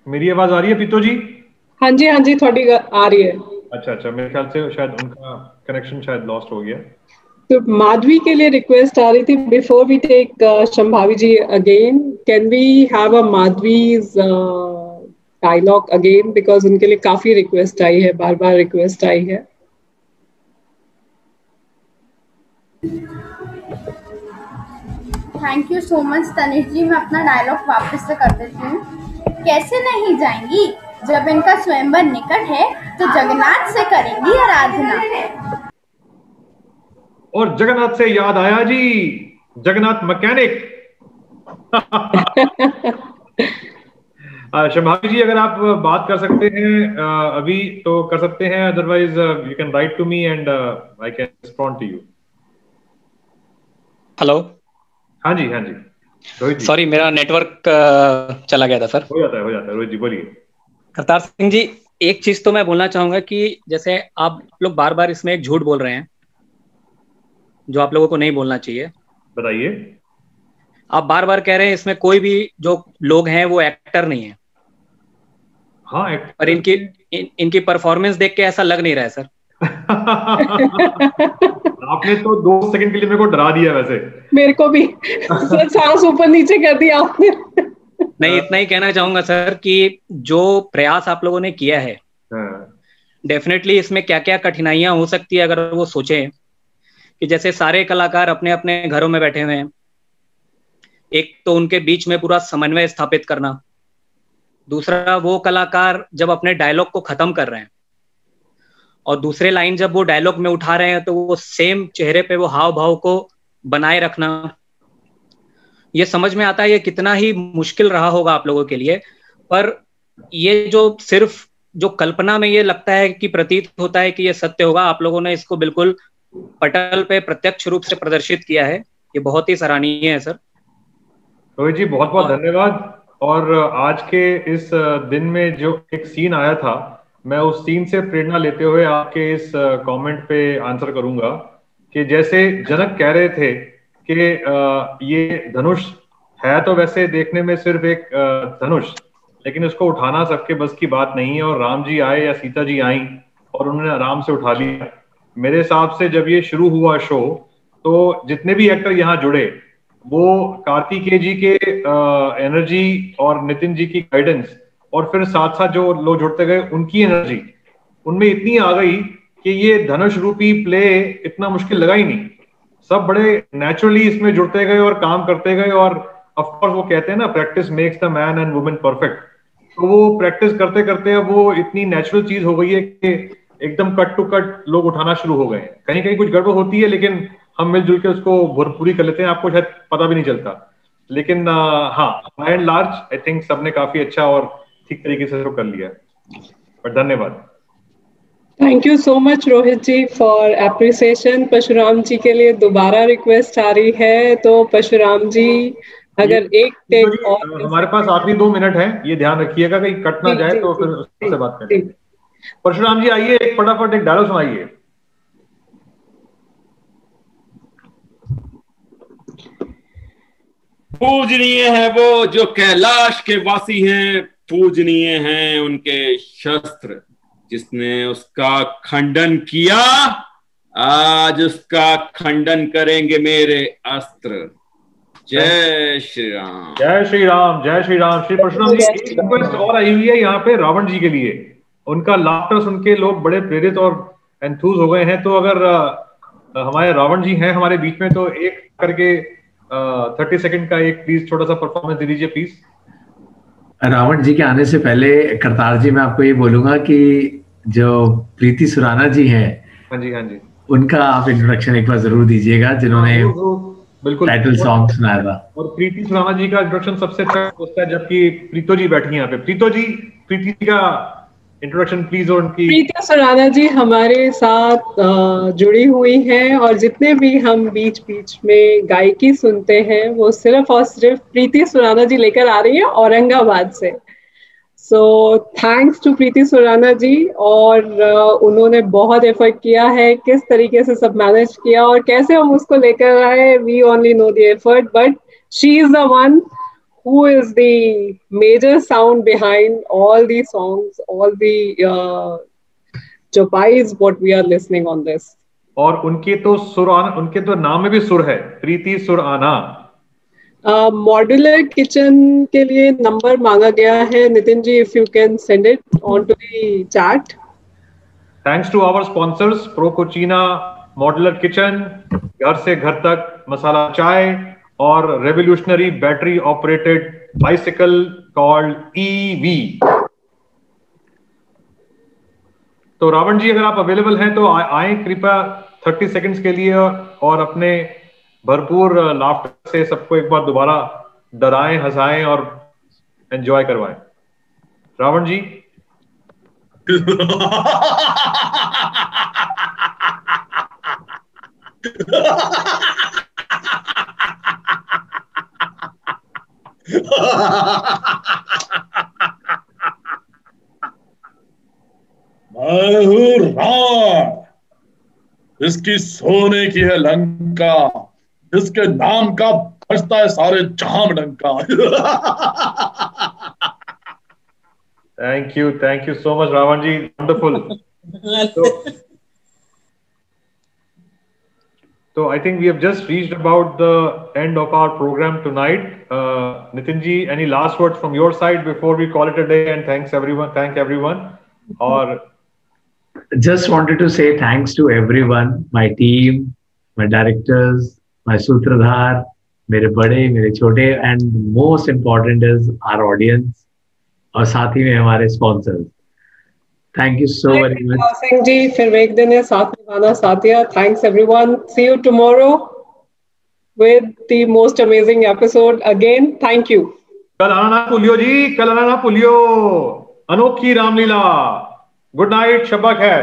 मेरी आवाज आ रही है पीतो जी? हाँ जी थोड़ी आ रही है। अच्छा, मेरे ख्याल से शायद उनका कनेक्शन शायद लॉस्ट हो गया। तो माधवी के लिए रिक्वेस्ट आ रही थी, before we take Shambhavi ji again, can we have a Madhavi's dialogue again, because उनके लिए काफी रिक्वेस्ट आई है, बार रिक्वेस्ट आई है। Thank you so much Tanish ji, मैं अपना डायलॉग वापस से कर देती हूँ। कैसे नहीं जाएंगी, जब इनका स्वयंवर निकट है तो जगन्नाथ से करेंगी आराधना। और जगन्नाथ से याद आया जी, जगन्नाथ मैकेनिक। शंभावी जी अगर आप बात कर सकते हैं अभी तो कर सकते हैं, otherwise you can write to me and I can respond to you. Hello. हाँ जी सॉरी मेरा नेटवर्क चला गया था सर। हो जाता है रोहित जी बोलिए। करतार सिंह जी एक चीज तो मैं बोलना चाहूंगा कि जैसे आप लोग बार बार इसमें एक झूठ बोल रहे हैं जो आप लोगों को नहीं बोलना चाहिए। बताइए। आप बार बार कह रहे हैं इसमें कोई भी जो लोग हैं वो एक्टर नहीं है। हाँ, और इनकी परफॉर्मेंस देख के ऐसा लग नहीं रहा है सर। आपने तो 2 सेकंड के लिए मेरे को डरा दिया। वैसे मेरे को भी सांस ऊपर नीचे कर दिया आपने। नहीं, इतना ही कहना चाहूंगा सर कि जो प्रयास आप लोगों ने किया है, डेफिनेटली इसमें क्या क्या कठिनाइयां हो सकती है अगर वो सोचें कि जैसे सारे कलाकार अपने अपने घरों में बैठे हुए हैं, एक तो उनके बीच में पूरा समन्वय स्थापित करना, दूसरा वो कलाकार जब अपने डायलॉग को खत्म कर रहे हैं और दूसरे लाइन जब वो डायलॉग में उठा रहे हैं तो वो सेम चेहरे पे वो हाव भाव को बनाए रखना। ये समझ में आता है ये कितना ही मुश्किल रहा होगा आप लोगों के लिए, पर ये जो सिर्फ जो कल्पना में ये लगता है कि प्रतीत होता है कि ये सत्य होगा, आप लोगों ने इसको बिल्कुल पटल पे प्रत्यक्ष रूप से प्रदर्शित किया है। ये बहुत ही सराहनीय है सर। रोहित जी बहुत बहुत धन्यवाद। और आज के इस दिन में जो एक सीन आया था, मैं उस सीन से प्रेरणा लेते हुए आपके इस कमेंट पे आंसर करूंगा कि जैसे जनक कह रहे थे कि ये धनुष है तो वैसे देखने में सिर्फ एक धनुष, लेकिन इसको उठाना सबके बस की बात नहीं है। और राम जी आए या सीता जी आई और उन्होंने आराम से उठा लिया। मेरे हिसाब से जब ये शुरू हुआ शो, तो जितने भी एक्टर यहाँ जुड़े, वो कार्तिकेय जी के एनर्जी और नितिन जी की गाइडेंस, और फिर साथ साथ जो लोग जुड़ते गए उनकी एनर्जी उनमें इतनी आ गई कि ये धनुष रूपी प्ले इतना मुश्किल लगा ही नहीं। सब बड़े नेचुरली इसमें जुड़ते गए और काम करते गए। और ऑफ कोर्स वो कहते हैं ना, practice makes the man and women perfect. तो वो प्रैक्टिस करते करते अब वो इतनी नेचुरल चीज हो गई है कि एकदम कट टू कट लोग उठाना शुरू हो गए हैं। कहीं कहीं कुछ गड़बड़ होती है, लेकिन हम मिलजुल के उसको पूरी कर लेते हैं। आपको शायद पता भी नहीं चलता, लेकिन हाँ, by and large I think सबने काफी अच्छा और ठीक तरीके से कर लिया। बट धन्यवाद। Thank you so much Rohit ji for appreciation. Parshuram ji के लिए दोबारा रिक्वेस्ट आ रही है, तो परशुराम जी अगर एक टेक और हमारे पास आखिरी 2 मिनट है, ये ध्यान रखिएगा कहीं कट ना जाए, तो फिर उससे बात करें। परशुराम जी आइए, एक फटाफट एक डायलॉग सुनाइए। पूजनीय है वो जो कैलाश के वासी हैं, पूजनीय हैं उनके शस्त्र। जिसने उसका खंडन किया, आज उसका खंडन करेंगे मेरे अस्त्र। जय श्री राम। जय श्री राम। जय श्री राम। श्री परशुराम जी, एक रिक्वेस्ट और आई हुई है यहाँ पे रावण जी के लिए। उनका लाफ्टर सुन के लोग बड़े प्रेरित और एंथूज हो गए हैं। तो अगर हमारे रावण जी हैं हमारे बीच में, तो एक करके 30 सेकंड का एक प्लीज छोटा सा परफॉर्मेंस दे दीजिए प्लीज। रावण जी के आने से पहले करतार जी, मैं आपको ये बोलूंगा कि जो प्रीति सुराना जी हैं, हाँ जी हाँ जी, उनका आप इंट्रोडक्शन एक बार जरूर दीजिएगा, जिन्होंने बिल्कुल टाइटल सॉन्ग सुनाया था। और प्रीति सुराना जी का इंट्रोडक्शन सबसे अच्छा होता है जबकि प्रीतो जी बैठी हैं यहाँ पे। प्रीतो जी, प्रीति जी का इंट्रोडक्शन प्लीज। और उनकी प्रीति सुराना जी हमारे साथ जुड़ी हुई हैं, और जितने भी हम बीच बीच में गायकी सुनते हैं वो सिर्फ और सिर्फ प्रीति सुराना जी लेकर आ रही है औरंगाबाद से। सो थैंक्स टू प्रीति सुराना जी। और उन्होंने बहुत एफर्ट किया है, किस तरीके से सब मैनेज किया और कैसे हम उसको लेकर आए, we only know the effort, but she is the one who is the major sound behind all the songs, all the chopais what we are listening on this. और उनके तो उनके तो नाम में भी सुर है, प्रीति सुराना। मॉड्यूलर किचन के लिए नंबर मांगा गया है। Nitin ji, if you can send it on to the chat. Thanks to our sponsors, Pro Cucina, Modular Kitchen, घर से घर तक मसाला चाय, और revolutionary battery operated bicycle called EV. तो रावण जी, अगर आप अवेलेबल हैं तो आए कृपया 30 सेकंड्स के लिए, और अपने भरपूर लाफ्टर से सबको एक बार दोबारा डराएं, हंसाएं और एंजॉय करवाएं। रावण जी। मैं हूं रावण, इसकी सोने की है लंका, जिसके नाम का बजता है सारे जहां में डंका। Thank you so much Ravan ji, wonderful. So I think we have just reached about the end of our program tonight. Nitin ji, any last words from your side before we call it a day? And thank everyone. Or just wanted to say thanks to everyone, my team, my directors, my Sutradhar, मेरे बड़े, मेरे छोटे, and most important is our audience, और साथ ही में हमारे sponsors. Thank you so very much. Singh ji, फिर एक दिन है साथ निभाना साथिया। Thanks everyone. See you tomorrow with the most amazing episode again. Thank you. कल आना ना भूलियो जी, कल आना ना भूलियो। अनोखी रामलीला। गुड नाइट, शब्बा खैर।